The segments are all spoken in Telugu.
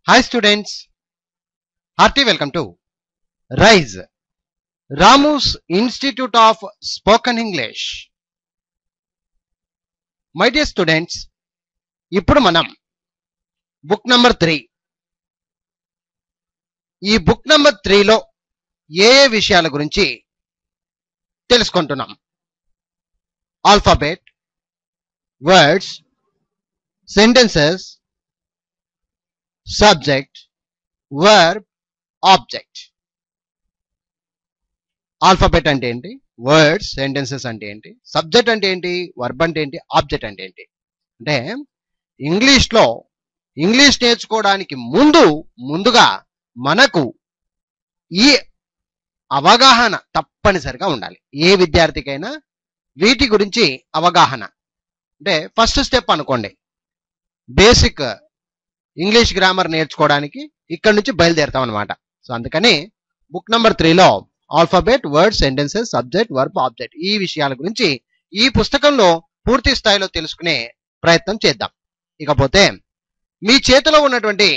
Hi students, hearty welcome to RISE, Ramu's Institute of Spoken English. My dear students, ఇప్పుడు మనం బుక్ నంబర్ 3 ఈ బుక్ నంబర్ 3లో ఏ విషయాల గురించి తెలుసుకుంటున్నాం. Alphabet, words, sentences, subject, verb, object. Alphabet అంటే ఏంటి, వర్డ్స్, సెంటెన్సెస్ అంటే ఏంటి, సబ్జెక్ట్ అంటే ఏంటి, వర్బ్ అంటే ఏంటి, ఆబ్జెక్ట్ అంటే ఏంటి. అంటే ఇంగ్లీష్లో ఇంగ్లీష్ నేర్చుకోవడానికి ముందుగా మనకు ఈ అవగాహన తప్పనిసరిగా ఉండాలి. ఏ విద్యార్థికైనా వీటి గురించి అవగాహన అంటే ఫస్ట్ స్టెప్ అనుకోండి. బేసిక్ ఇంగ్లీష్ గ్రామర్ నేర్చుకోవడానికి ఇక్కడ నుంచి బయలుదేరుతాం అనమాట. సో అందుకని బుక్ నంబర్ 3లో alphabet, word, sentences, subject, verb, object ఈ విషయాల గురించి ఈ పుస్తకంలో పూర్తి స్థాయిలో తెలుసుకునే ప్రయత్నం చేద్దాం. ఇకపోతే మీ చేతిలో ఉన్నటువంటి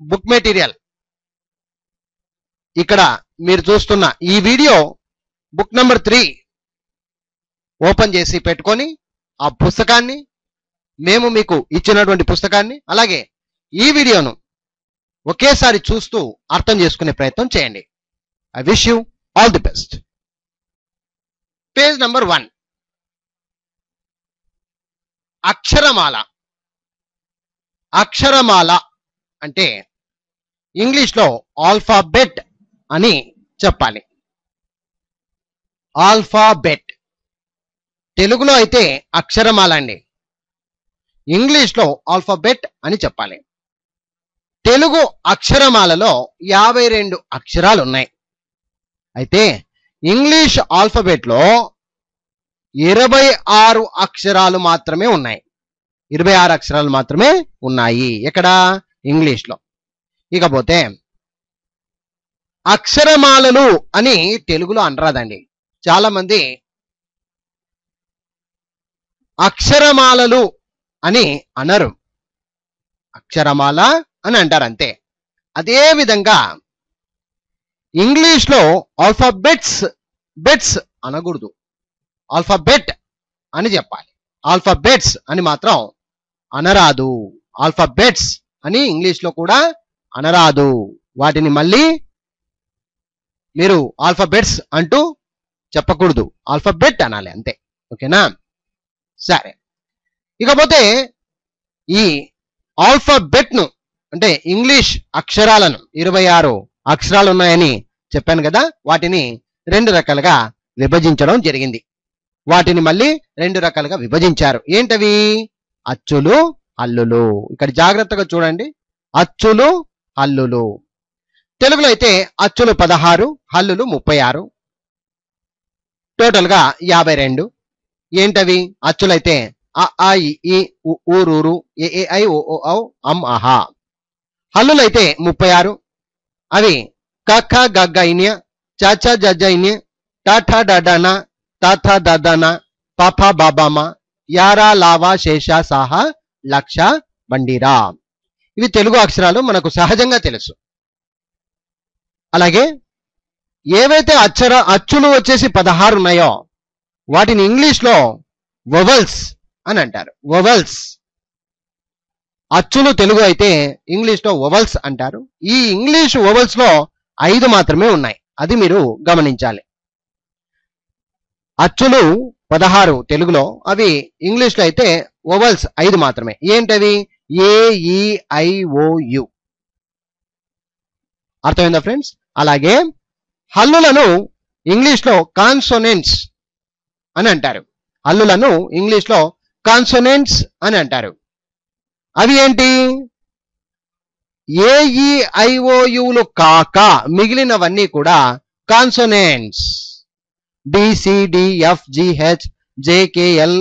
బుక్ మెటీరియల్ ఇక్కడ మీరు చూస్తున్న ఈ వీడియో బుక్ నంబర్ 3 ఓపెన్ చేసి పెట్టుకొని ఆ పుస్తకాన్ని, మేము మీకు ఇచ్చినటువంటి పుస్తకాన్ని, అలాగే ఈ వీడియోను ఒకేసారి చూస్తూ అర్థం చేసుకునే ప్రయత్నం చేయండి. I wish you all the best. Page number 1, అక్షరమాల. అక్షరమాల అంటే ఇంగ్లీష్లో ఆల్ఫాబెట్ అని చెప్పాలి. ఆల్ఫాబెట్ తెలుగులో అయితే అక్షరమాల అండి, ఇంగ్లీష్లో ఆల్ఫాబెట్ అని చెప్పాలి. తెలుగు అక్షరమాలలో 52 అక్షరాలు ఉన్నాయి. అయితే ఇంగ్లీష్ ఆల్ఫాబెట్లో 26 అక్షరాలు మాత్రమే ఉన్నాయి. 26 అక్షరాలు మాత్రమే ఉన్నాయి ఎక్కడ, ఇంగ్లీష్లో. ఇకపోతే అక్షరమాలలు అని తెలుగులో అనరాదండి. చాలా మంది అక్షరమాలలు అని అనరు, అక్షరమాల అని అంటారు అంతే. అదే విధంగా ఇంగ్లీష్లో బెట్స్ అనకూడదు, ఆల్ఫాబెట్ అని చెప్పాలి. ఆల్ఫాబెట్స్ అని మాత్రం అనరాదు. ఆల్ఫాబెట్స్ అని ఇంగ్లీష్లో కూడా అనరాదు. వాటిని మళ్ళీ మీరు ఆల్ఫాబెట్స్ అంటూ చెప్పకూడదు, ఆల్ఫాబెట్ అనాలి అంతే. ఓకేనా? సరే, ఇకపోతే ఈ ఆల్ఫాబెట్ను అంటే ఇంగ్లీష్ అక్షరాలను 26 అక్షరాలు ఉన్నాయని చెప్పాను కదా, వాటిని 2 రకాలుగా విభజించడం జరిగింది. వాటిని మళ్ళీ 2 రకాలుగా విభజించారు. ఏంటవి? అచ్చులు, హల్లులు. ఇక్కడ జాగ్రత్తగా చూడండి, అచ్చులు, హల్లులు. తెలుగులో అయితే అచ్చులు 16, హల్లులు 36, టోటల్గా 52. ఏంటవి? అచ్చులైతే అ, ఆ, ఇ, ఈ, ఉ, ఊ, రు, రు, ఏ, ఏ, ఐ, ఓ, ఓ, ఔ, అం, అహా. హల్లులైతే 36. అవి క, ఖ, గ, ఘ, ఇ, చ, ఛ, జ, జ, ఇ, ట, ఠ, డ, డ, న, త, థ, ద, ద, న, ప, ఫ, బ, బ, మ, యారా, లావా, శేష, సాహ, లక్ష, బండిరా. ఇవి తెలుగు అక్షరాలు, మనకు సహజంగా తెలుసు. అలాగే ఏవైతే అచ్చులు వచ్చేసి 16 ఉన్నాయో వాటిని ఇంగ్లీష్లో వొవెల్స్ అని అంటారు. వొవెల్స్. అచ్చులు తెలుగు అయితే ఇంగ్లీష్లో వొవెల్స్ అంటారు. ఈ ఇంగ్లీష్ వొవెల్స్ లో 5 మాత్రమే ఉన్నాయి, అది మీరు గమనించాలి. అచ్చులు 16 తెలుగులో, అవి ఇంగ్లీష్లో అయితే వొవెల్స్ 5 మాత్రమే. ఏంటవి? ఏ, ఈ, ఐ, ఓ, యు. అర్థమైందా ఫ్రెండ్స్? అలాగే హల్లులను ఇంగ్లీష్లో కాన్సోనెంట్స్ అని అంటారు. హల్లులను ఇంగ్లీష్లో కాన్సోనెంట్స్ అని అంటారు. అవి ఏంటి? ఏ, ఈ, ఐ, ఓ, యులు కాక మిగిలినవన్నీ కూడా consonants. B, C, D, F, G, H, J, K, L,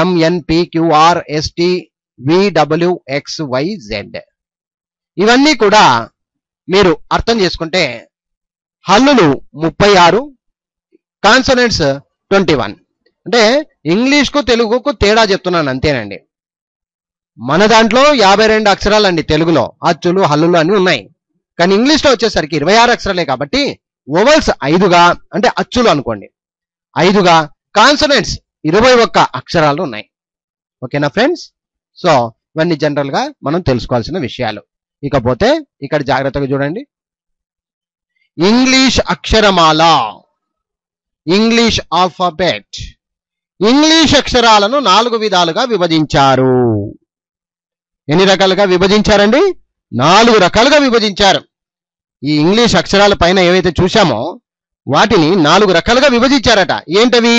M, N, P, Q, R, S, T, V, W, X, Y, Z. ఇవన్నీ కూడా మీరు అర్థం చేసుకుంటే హల్లులు 36, కాన్సోనెంట్స్ 21. అంటే ఇంగ్లీష్కు తెలుగుకు తేడా చెప్తున్నాను అంతేనండి. మన దాంట్లో 52 అక్షరాలండి తెలుగులో, అచ్చులు హల్లులు అన్ని ఉన్నాయి. కానీ ఇంగ్లీష్లో వచ్చేసరికి 26 అక్షరాలే కాబట్టి వొవెల్స్ 5గా, అంటే అచ్చులు అనుకోండి 5గా, కాన్సనెంట్స్ 21 అక్షరాలు ఉన్నాయి. ఓకేనా ఫ్రెండ్స్? సో ఇవన్నీ జనరల్ గా మనం తెలుసుకోవాల్సిన విషయాలు. ఇకపోతే ఇక్కడ జాగ్రత్తగా చూడండి. ఇంగ్లీష్ అక్షరమాల, ఇంగ్లీష్ ఆల్ఫాబెట్. ఇంగ్లీష్ అక్షరాలను 4 విధాలుగా విభజించారు. ఎన్ని రకాలుగా విభజించారండి? 4 రకాలుగా విభజించారు. ఈ ఇంగ్లీష్ అక్షరాల పైన ఏవైతే చూశామో వాటిని 4 రకాలుగా విభజించారట. ఏంటవి?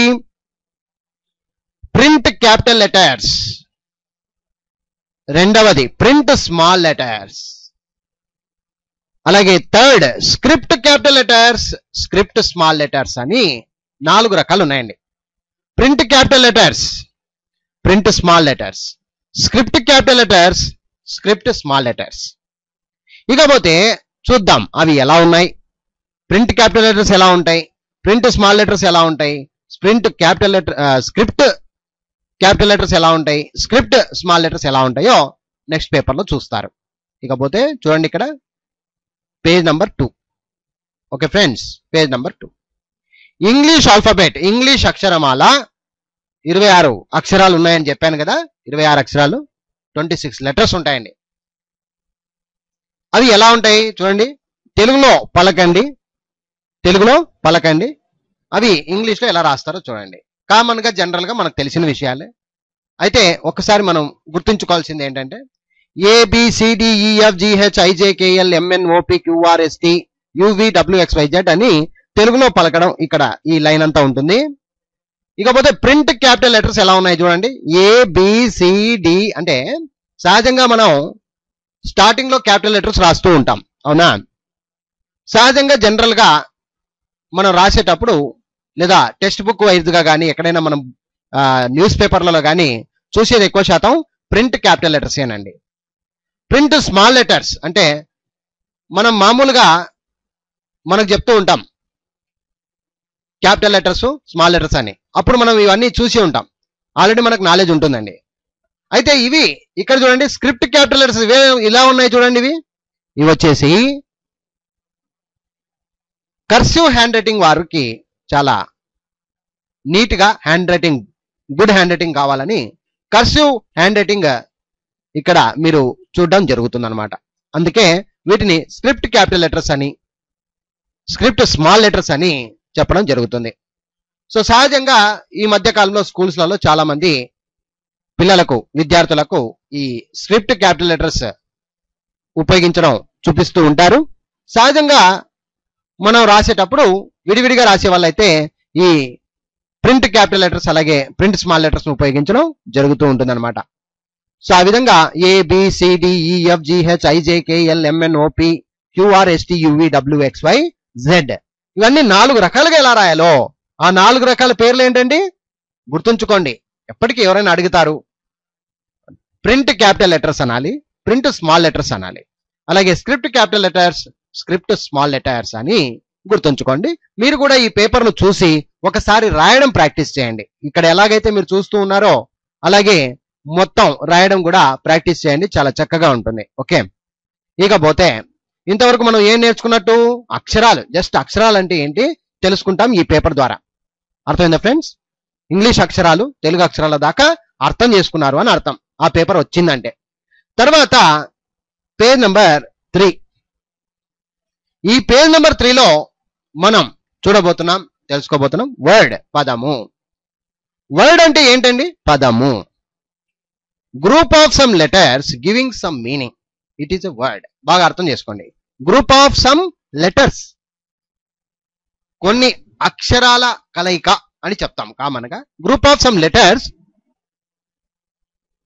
ప్రింట్ క్యాపిటల్ లెటర్స్, రెండవది ప్రింట్ స్మాల్ లెటర్స్, అలాగే third script capital letters, script small letters అని 4 రకాలు ఉన్నాయండి. Print capital letters, print small letters, script capital letters, script small letters. ఇకపోతే చూద్దాం అవి ఎలా ఉన్నాయి. ప్రింట్ క్యాపిటల్ లెటర్స్ ఎలా ఉంటాయి, ప్రింట్ స్మాల్ లెటర్స్ ఎలా ఉంటాయి, స్క్రిప్ట్ క్యాపిటల్ లెటర్స్ ఎలా ఉంటాయి, స్క్రిప్ట్ స్మాల్ లెటర్స్ ఎలా ఉంటాయో నెక్స్ట్ పేపర్లో చూస్తారు. ఇకపోతే చూడండి ఇక్కడ page number 2. Okay friends, page number 2. English alphabet, English అక్షరమాల 26 అక్షరాలు ఉన్నాయని చెప్పాను కదా. 26 అక్షరాలు, 26 లెటర్స్ ఉంటాయండి. అవి ఎలా ఉంటాయి చూడండి. తెలుగులో పలకండి, తెలుగులో పలకండి. అవి ఇంగ్లీష్లో ఎలా రాస్తారో చూడండి. కామన్ గా జనరల్ గా మనకు తెలిసిన విషయాలే. అయితే ఒక్కసారి మనం గుర్తుంచుకోవాల్సింది ఏంటంటే ABCDEFGHIJKLMNOPQRSTUVWXYZ అని తెలుగులో పలకడం ఇక్కడ ఈ లైన్ అంతా ఉంటుంది. ఇకపోతే ప్రింట్ క్యాపిటల్ లెటర్స్ ఎలా ఉన్నాయి చూడండి. ABCD అంటే సహజంగా మనం స్టార్టింగ్ లో క్యాపిటల్ లెటర్స్ రాస్తూ ఉంటాం, అవునా? సహజంగా జనరల్ గా మనం రాసేటప్పుడు లేదా టెక్స్ట్ బుక్ వైజ్ గా కానీ ఎక్కడైనా మనం న్యూస్ పేపర్లలో కానీ చూసేది ఎక్కువ శాతం ప్రింట్ క్యాపిటల్ లెటర్స్ ఏనండి. ప్రింట్ స్మాల్ లెటర్స్ అంటే మనం మామూలుగా మనకు చెప్తూ ఉంటాం క్యాపిటల్ లెటర్స్ స్మాల్ లెటర్స్ అని. అప్పుడు మనం ఇవన్నీ చూసి ఉంటాం, ఆల్రెడీ మనకు నాలెడ్జ్ ఉంటుందండి. అయితే ఇవి ఇక్కడ చూడండి స్క్రిప్ట్ క్యాపిటల్ లెటర్స్ ఇవే ఇలా ఉన్నాయి చూడండి. ఇవి వచ్చేసి కర్సివ్ హ్యాండ్ రైటింగ్ వారికి చాలా నీట్ గా hand writing, good hand writing కావాలని కర్సివ్ హ్యాండ్ రైటింగ్ ఇక్కడ మీరు చూడడం జరుగుతుంది అనమాట. అందుకే వీటిని స్క్రిప్ట్ క్యాపిటల్ లెటర్స్ అని, స్క్రిప్ట్ స్మాల్ లెటర్స్ అని చెప్పడం జరుగుతుంది. సో సహజంగా ఈ మధ్య కాలంలో స్కూల్స్లలో చాలా మంది పిల్లలకు, విద్యార్థులకు ఈ స్క్రిప్ట్ క్యాపిటల్ లెటర్స్ ఉపయోగించడం చూపిస్తూ ఉంటారు. సహజంగా మనం రాసేటప్పుడు విడివిడిగా రాసే వాళ్ళైతే ఈ ప్రింట్ క్యాపిటల్ లెటర్స్ అలాగే ప్రింట్ స్మాల్ లెటర్స్ ఉపయోగించడం జరుగుతూ ఉంటుంది అనమాట. సో ఆ విధంగా ABCDEFGHIJKLMNOPQRSTUVWXYZ ఇవన్నీ 4 రకాలుగా ఎలా రాయాలో ఆ 4 రకాల పేర్లు ఏంటండి గుర్తుంచుకోండి. ఎప్పటికీ ఎవరైనా అడుగుతారు, ప్రింట్ క్యాపిటల్ లెటర్స్ అనాలి, ప్రింట్ స్మాల్ లెటర్స్ అనాలి, అలాగే script capital letters, script small letters అని గుర్తుంచుకోండి. మీరు కూడా ఈ పేపర్ను చూసి ఒకసారి రాయడం ప్రాక్టీస్ చేయండి. ఇక్కడ ఎలాగైతే మీరు చూస్తూ ఉన్నారో అలాగే మొత్తం రాయడం కూడా ప్రాక్టీస్ చేయండి, చాలా చక్కగా ఉంటుంది. ఓకే, ఇకపోతే ఇంతవరకు మనం ఏం నేర్చుకున్నట్టు అక్షరాలు, జస్ట్ అక్షరాలు అంటే ఏంటి తెలుసుకుంటాం ఈ పేపర్ ద్వారా. అర్థమైందా ఫ్రెండ్స్? ఇంగ్లీష్ అక్షరాలు తెలుగు అక్షరాల దాకా అర్థం చేసుకున్నారు అని అర్థం ఆ పేపర్ వచ్చిందంటే. తర్వాత పేజ్ నెంబర్ 3. ఈ పేజ్ నెంబర్ 3లో మనం చూడబోతున్నాం, తెలుసుకోబోతున్నాం వర్డ్, పదము. వర్డ్ అంటే ఏంటండి? పదము. Group of some letters giving some meaning, it is a word. బాగా అర్థం చేసుకోండి. గ్రూప్ ఆఫ్ సమ్ లెటర్స్, కొన్ని అక్షరాల కలయిక అని చెప్తాం కామన్ గా. గ్రూప్ ఆఫ్ సమ్ లెటర్స్,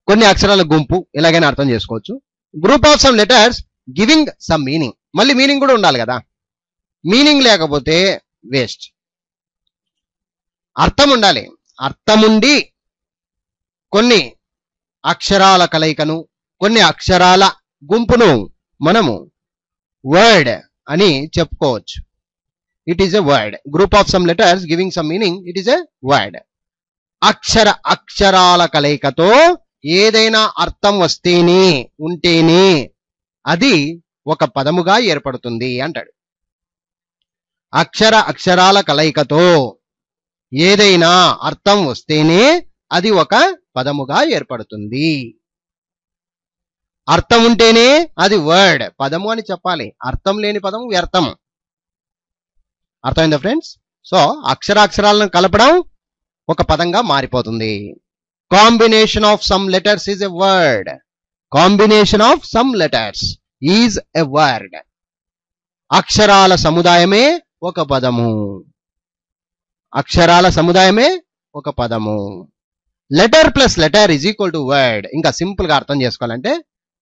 కొన్ని అక్షరాల గుంపు, ఎలాగైనా అర్థం చేసుకోవచ్చు. Group of some letters giving some meaning, మళ్ళీ మీనింగ్ కూడా ఉండాలి కదా. మీనింగ్ లేకపోతే వేస్ట్, అర్థం ఉండాలి. అర్థం ఉండి కొన్ని అక్షరాల కలయికను, కొన్ని అక్షరాల గుంపును మనము వర్డ్ అని చెప్పుకోవచ్చు. It is a word. Group of some letters giving some meaning, it is a word. అక్షరాల కలయికతో ఏదైనా అర్థం వస్తేనే ఉంటేనే అది ఒక పదముగా ఏర్పడుతుంది అంటాడు. అక్షరాల కలయికతో ఏదైనా అర్థం వస్తేనే అది ఒక పదముగా ఏర్పడుతుంది. అర్థం ఉంటేనే అది వర్డ్, పదము అని చెప్పాలి. అర్థం లేని పదము వ్యర్థం. అర్థమైందా ఫ్రెండ్స్? సో అక్షరాలను కలపడం ఒక పదంగా మారిపోతుంది. Combination of some letters is a word. Combination of some letters is a word. అక్షరాల సముదాయమే ఒక పదము. అక్షరాల సముదాయమే ఒక పదము. Letter plus letter is equal to word. ఇంకా సింపుల్ గా అర్థం చేసుకోవాలంటే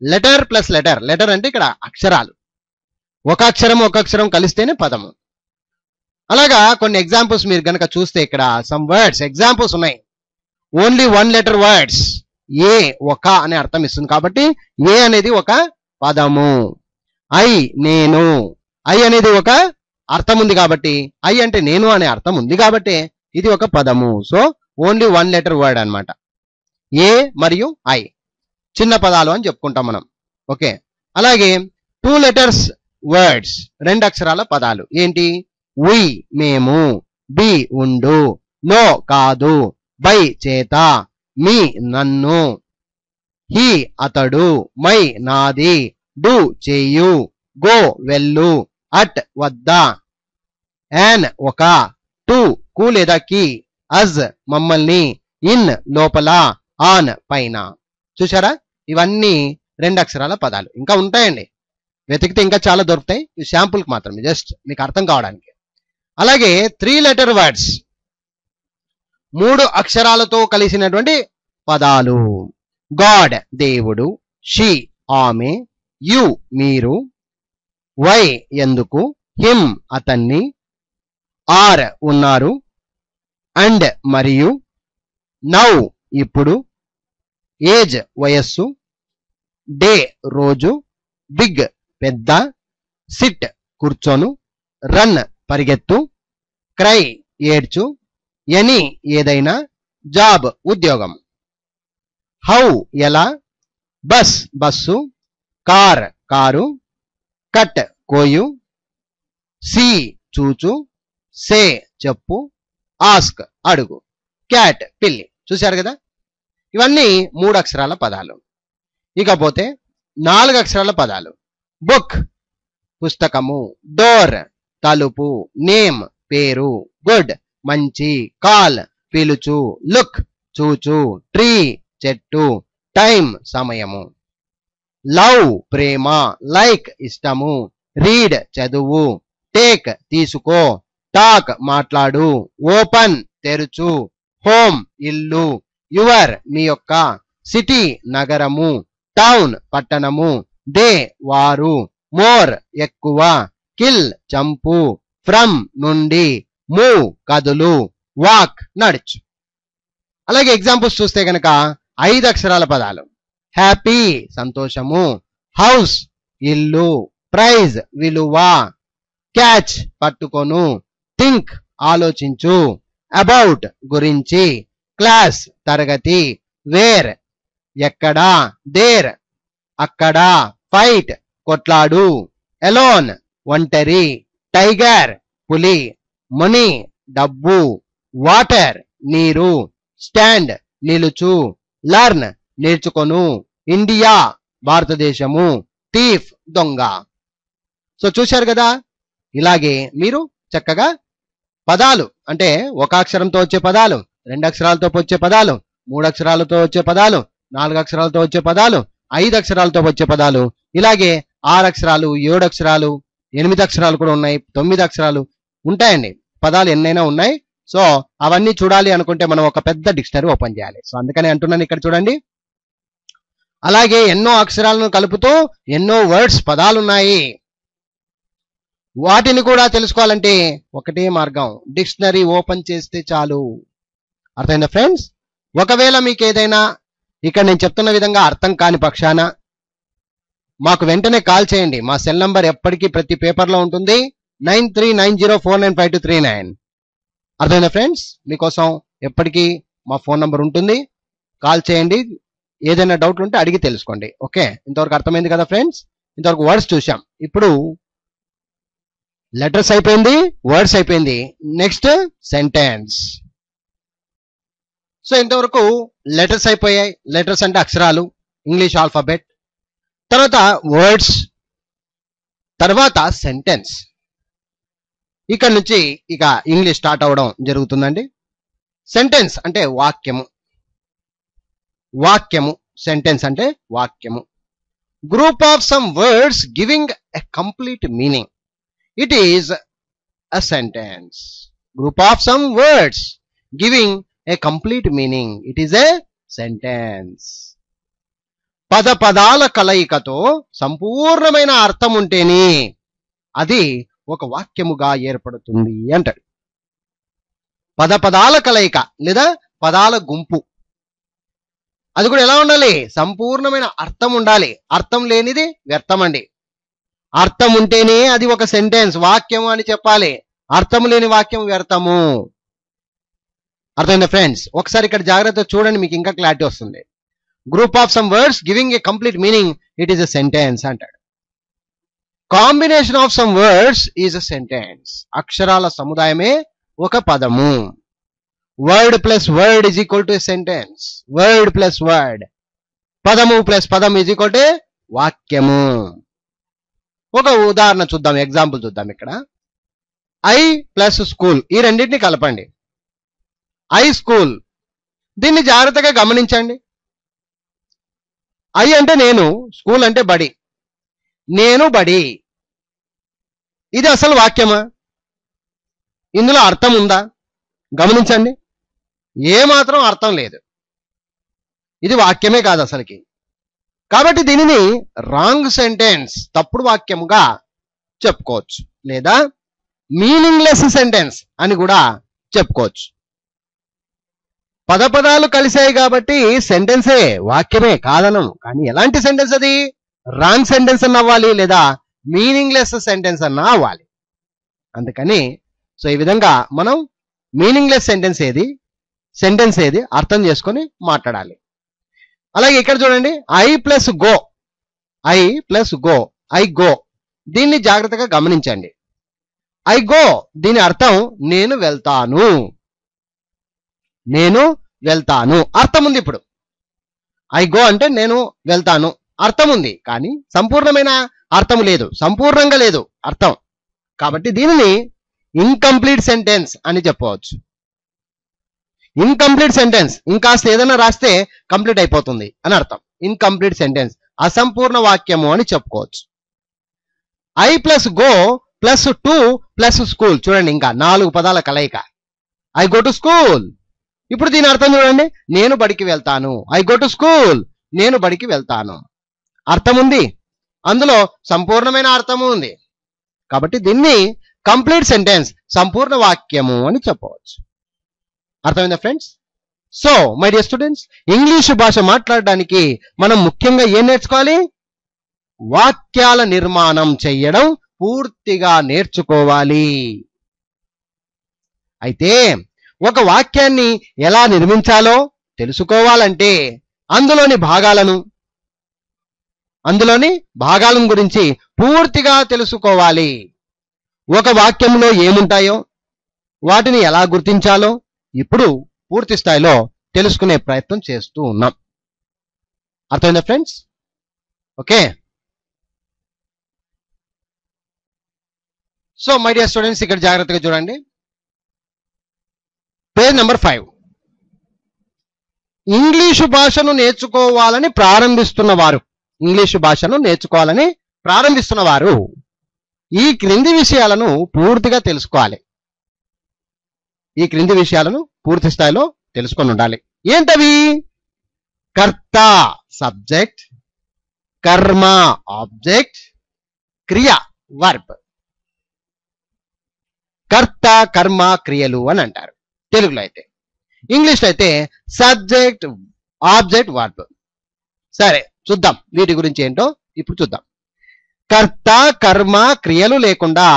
లెటర్ ప్లస్ లెటర్, లెటర్ అంటే ఇక్కడ అక్షరాలు, ఒక అక్షరం కలిస్తేనే పదము. అలాగా కొన్ని ఎగ్జాంపుల్స్ మీరు గనక చూస్తే ఇక్కడ సమ్ వర్డ్స్ ఎగ్జాంపుల్స్ ఉన్నాయి. Only one letter words. A ఒక అనే అర్థం ఇస్తుంది కాబట్టి ఏ అనేది ఒక పదము. ఐ నేను, ఐ అనేది ఒక అర్థం ఉంది కాబట్టి, ఐ అంటే నేను అనే అర్థం ఉంది కాబట్టి ఇది ఒక పదము. So only one letter word అన్నమాట. ఏ మరియు ఐ చిన్న పదాలు అని చెప్పుకుంటాం మనం. ఓకే, అలాగే టూ లెటర్స్ వర్డ్స్, రెండు అక్షరాల పదాలు ఏంటి? వి మేము, బి ఉండు, నో కాదు, బై చేత, మీ నన్ను, హి అతడు, మై నాది, డు చేయు, గో వెళ్ళు, అట్ వద్ద, యాన్ ఒక, టు కు లేదా కి, అజ్ మమ్మల్ని, ఇన్ లోపల, ఆన్ పైన. చూసారా, ఇవన్నీ రెండు అక్షరాల పదాలు. ఇంకా ఉంటాయండి, వెతికితే ఇంకా చాలా దొరుకుతాయి. ఈ శాంపుల్కి మాత్రమే, జస్ట్ మీకు అర్థం కావడానికి. అలాగే త్రీ లెటర్ వర్డ్స్, మూడు అక్షరాలతో కలిసినటువంటి పదాలు. గాడ్ దేవుడు, షీ ఆమె, యు మీరు, వై ఎందుకు, హిమ్ అతన్ని, ఆర్ ఉన్నారు, అండ్ మరియు, నౌ ఇప్పుడు, ఏజ్ వయస్సు, డే రోజు, బిగ్ పెద్ద, సిట్ కూర్చోను, రన్ పరిగెత్తు, క్రై ఏడ్చు, ఎనీ ఏదైనా, జాబ్ ఉద్యోగం. హౌ ఎలా, bus bus, car car, cut కోయు, సీ చూచు, సే చెప్పు, ఆస్క్ అడుగు, క్యాట్ పిల్లి. చూశారు కదా, ఇవన్నీ మూడు అక్షరాల పదాలు. ఇకపోతే నాలుగు అక్షరాల పదాలు. బుక్ పుస్తకము, డోర్ తలుపు, నేమ్ పేరు, గుడ్ మంచి, కాల్ పిలుచు, లుక్ చూచు, ట్రీ చెట్టు, టైం సమయము, లవ్ ప్రేమ, లైక్ ఇష్టము, రీడ్ చదువు, టేక్ తీసుకో, టాక్ మాట్లాడు, ఓపెన్ తెరుచు, హోమ్ ఇల్లు, యువర్ మీ యొక్క, సిటీ నగరము, టౌన్ పట్టణము, దే వారు, మోర్ ఎక్కువ, కిల్ చంపు, ఫ్రమ్ నుండి, మూవ్ కదులు, వాక్ నడుచు. అలాగే ఎగ్జాంపుల్స్ చూస్తే గనక ఐదు అక్షరాల పదాలు. హ్యాపీ సంతోషము, హౌస్ ఇల్లు, ప్రైజ్ విలువ, క్యాచ్ పట్టుకొను, థింక్ ఆలోచించు, అబౌట్ గురించి, క్లాస్ తరగతి, వేర్ ఎక్కడ, దేర్ అక్కడ, ఫైట్ కొట్లాడు, ఎలోన్ ఒంటరి, టైగర్ పులి, మనీ డబ్బు, వాటర్ నీరు, స్టాండ్ నిలుచు, లర్న్ నేర్చుకొను, ఇండియా భారతదేశము, థీఫ్ దొంగ. సో చూశారు కదా, ఇలాగే మీరు చక్కగా పదాలు అంటే ఒక అక్షరంతో వచ్చే పదాలు, రెండు అక్షరాలతో వచ్చే పదాలు, మూడు అక్షరాలతో వచ్చే పదాలు, నాలుగు అక్షరాలతో వచ్చే పదాలు, ఐదు అక్షరాలతో వచ్చే పదాలు, ఇలాగే 6 అక్షరాలు, 7 అక్షరాలు, 8 అక్షరాలు కూడా ఉన్నాయి, 9 అక్షరాలు ఉంటాయండి. పదాలు ఎన్నైనా ఉన్నాయి. సో అవన్నీ చూడాలి అనుకుంటే మనం ఒక పెద్ద డిక్షనరీ ఓపెన్ చేయాలి. సో అందుకని అంటున్నాను, ఇక్కడ చూడండి. అలాగే ఎన్నో అక్షరాలను కలుపుతూ ఎన్నో వర్డ్స్ పదాలు ఉన్నాయి. వాటిని కూడా తెలుసుకోవాలంటే ఒకటే మార్గం, డిక్షనరీ ఓపెన్ చేస్తే చాలు. అర్థమైందా ఫ్రెండ్స్? ఒకవేళ మీకు ఏదైనా ఇక్కడ నేను చెప్తున్న విధంగా అర్థం కాని పక్షాన మాకు వెంటనే కాల్ చేయండి. మా సెల్ నంబర్ ఎప్పటికీ ప్రతి పేపర్లో ఉంటుంది, 9390495239. అర్థమైందా ఫ్రెండ్స్? మీకోసం ఎప్పటికీ మా ఫోన్ నంబర్ ఉంటుంది, కాల్ చేయండి. ఏదైనా డౌట్లు ఉంటే అడిగి తెలుసుకోండి. ఓకే, ఇంతవరకు అర్థమైంది కదా ఫ్రెండ్స్? ఇంతవరకు వర్డ్స్ చూసాం. ఇప్పుడు లెటర్స్ అయిపోయింది, వర్డ్స్ అయిపోయింది. Next sentence. సో ఇంతవరకు లెటర్స్ అయిపోయాయి. లెటర్స్ అంటే అక్షరాలు, ఇంగ్లీష్ ఆల్ఫాబెట్. తర్వాత వర్డ్స్, తర్వాత సెంటెన్స్. ఇక్కడ నుంచి ఇక ఇంగ్లీష్ స్టార్ట్ అవ్వడం జరుగుతుందండి. సెంటెన్స్ అంటే వాక్యము. వాక్యము, సెంటెన్స్ అంటే వాక్యము. Group of some words giving a complete meaning, it is a sentence. Group of some words giving a complete meaning, it is a sentence. పద పదాల కలయికతో సంపూర్ణమైన అర్థం ఉంటేనే అది ఒక వాక్యముగా ఏర్పడుతుంది అంటాడు. పద పదాల కలయిక లేదా పదాల గుంపు, అది కూడా ఎలా ఉండాలి? సంపూర్ణమైన అర్థం ఉండాలి. అర్థం లేనిది వ్యర్థం అండి. అర్థం ఉంటేనే అది ఒక సెంటెన్స్, వాక్యము అని చెప్పాలి. అర్థం లేని వాక్యం వ్యర్థము. అర్థమైందా ఫ్రెండ్స్? ఒకసారి ఇక్కడ జాగ్రత్త చూడండి, మీకు ఇంకా క్లారిటీ వస్తుంది. Group of some words giving a complete meaning, it is a sentence అంటాడు. Combination of some words is a sentence. అక్షరాల సముదాయమే ఒక పదము. Word plus word is equal to a sentence. Word plus word, పదము ప్లస్ పదం ఈజ్ ఈక్వల్ టు వాక్యము. ఒక ఉదాహరణ చూద్దాం, ఎగ్జాంపుల్ చూద్దాం. ఇక్కడ ఐ ప్లస్ స్కూల్, ఈ రెండింటిని కలపండి. I school. దీన్ని జాగ్రత్తగా గమనించండి. ఐ అంటే నేను, స్కూల్ అంటే బడి. నేను బడి, ఇది అసలు వాక్యమా? ఇందులో అర్థం ఉందా? గమనించండి, ఏమాత్రం అర్థం లేదు. ఇది వాక్యమే కాదు అసలుకి. కాబట్టి దీనిని రాంగ్ సెంటెన్స్, తప్పుడు వాక్యముగా చెప్పుకోవచ్చు, లేదా మీనింగ్లెస్ సెంటెన్స్ అని కూడా చెప్పుకోవచ్చు. పదపదాలు కలిసాయి కాబట్టి సెంటెన్సే, వాక్యమే కాదనం. కానీ ఎలాంటి సెంటెన్స్ అది? రాంగ్ సెంటెన్స్ అన్న అవ్వాలి, లేదా మీనింగ్లెస్ సెంటెన్స్ అన్న అవ్వాలి. అందుకని సో ఈ విధంగా మనం మీనింగ్లెస్ సెంటెన్స్ ఏది, సెంటెన్స్ ఏది అర్థం చేసుకొని మాట్లాడాలి. అలాగే ఇక్కడ చూడండి, I plus go. I plus go, I go. దీన్ని జాగ్రత్తగా గమనించండి. ఐ గో, దీని అర్థం నేను వెళ్తాను. నేను వెళ్తాను, అర్థం ఉంది. ఇప్పుడు ఐ గో అంటే నేను వెళ్తాను, అర్థం ఉంది. కానీ సంపూర్ణమైన అర్థం లేదు, సంపూర్ణంగా లేదు అర్థం. కాబట్టి దీనిని ఇన్కంప్లీట్ సెంటెన్స్ అని చెప్పవచ్చు. ఇన్కంప్లీట్ సెంటెన్స్, ఇంకాస్త ఏదైనా రాస్తే కంప్లీట్ అయిపోతుంది అని అర్థం. ఇన్కంప్లీట్ సెంటెన్స్, అసంపూర్ణ వాక్యము అని చెప్పుకోవచ్చు. I plus go plus to plus school. చూడండి, ఇంకా 4 పదాల కలయిక. I go to school. ఇప్పుడు దీని అర్థం చూడండి, నేను బడికి వెళ్తాను. ఐ గో టు స్కూల్, నేను బడికి వెళ్తాను. అర్థం ఉంది, అందులో సంపూర్ణమైన అర్థము ఉంది. కాబట్టి దీన్ని కంప్లీట్ సెంటెన్స్, సంపూర్ణ వాక్యము అని చెప్పవచ్చు. అర్థమైందా friends? So my dear students, English భాష మాట్లాడడానికి మనం ముఖ్యంగా ఏం నేర్చుకోవాలి? వాక్యాల నిర్మాణం చెయ్యడం పూర్తిగా నేర్చుకోవాలి. అయితే ఒక వాక్యాన్ని ఎలా నిర్మించాలో తెలుసుకోవాలంటే అందులోని భాగాలను గురించి పూర్తిగా తెలుసుకోవాలి. ఒక వాక్యంలో ఏముంటాయో వాటిని ఎలా గుర్తించాలో ఇప్పుడు పూర్తి స్థాయిలో తెలుసుకునే ప్రయత్నం చేస్తూ ఉన్నాం. అర్థమైందా friends? Okay. So my dear students, ఇక్కడ జాగ్రత్తగా చూడండి. Page number 5. ఇంగ్లీషు భాషను నేర్చుకోవాలని ప్రారంభిస్తున్న వారు ఈ క్రింది విషయాలను పూర్తిగా తెలుసుకోవాలి. ఈ క్రింది విషయాలను పూర్తి స్థాయిలో తెలుసుకొని ఉండాలి. ఏంటవి? కర్త సబ్జెక్ట్, కర్మ ఆబ్జెక్ట్, క్రియ వర్బ్. కర్త, కర్మ, క్రియలు అని అంటారు తెలుగులో. అయితే ఇంగ్లీష్లో అయితే సబ్జెక్ట్, ఆబ్జెక్ట్, వర్బ్. సరే చూద్దాం వీటి గురించి ఏంటో ఇప్పుడు చూద్దాం. కర్త, కర్మ, క్రియలు లేకుండా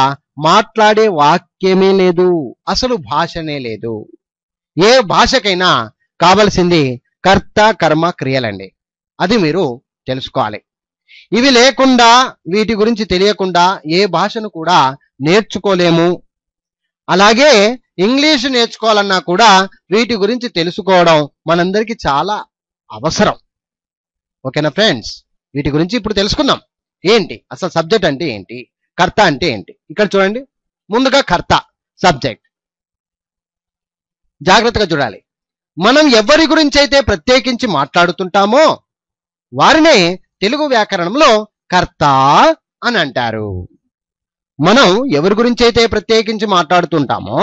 మాట్లాడే వాక్యమే లేదు, అసలు భాషనే లేదు. ఏ భాషకైనా కావలసింది కర్త, కర్మ, క్రియలండి. అది మీరు తెలుసుకోవాలి. ఇవి లేకుండా, వీటి గురించి తెలియకుండా ఏ భాషను కూడా నేర్చుకోలేము. అలాగే ఇంగ్లీష్ నేర్చుకోవాలన్నా కూడా వీటి గురించి తెలుసుకోవడం మనందరికీ చాలా అవసరం. ఓకేనా ఫ్రెండ్స్? వీటి గురించి ఇప్పుడు తెలుసుకుందాం. ఏంటి అసలు సబ్జెక్ట్ అంటే ఏంటి, కర్త అంటే ఏంటి? ఇక్కడ చూడండి, ముందుగా కర్త, సబ్జెక్ట్. జాగ్రత్తగా చూడాలి. మనం ఎవరి గురించి అయితే ప్రత్యేకించి మాట్లాడుతుంటామో వారినే తెలుగు వ్యాకరణంలో కర్త అని అంటారు. మనం ఎవరి గురించి అయితే ప్రత్యేకించి మాట్లాడుతుంటామో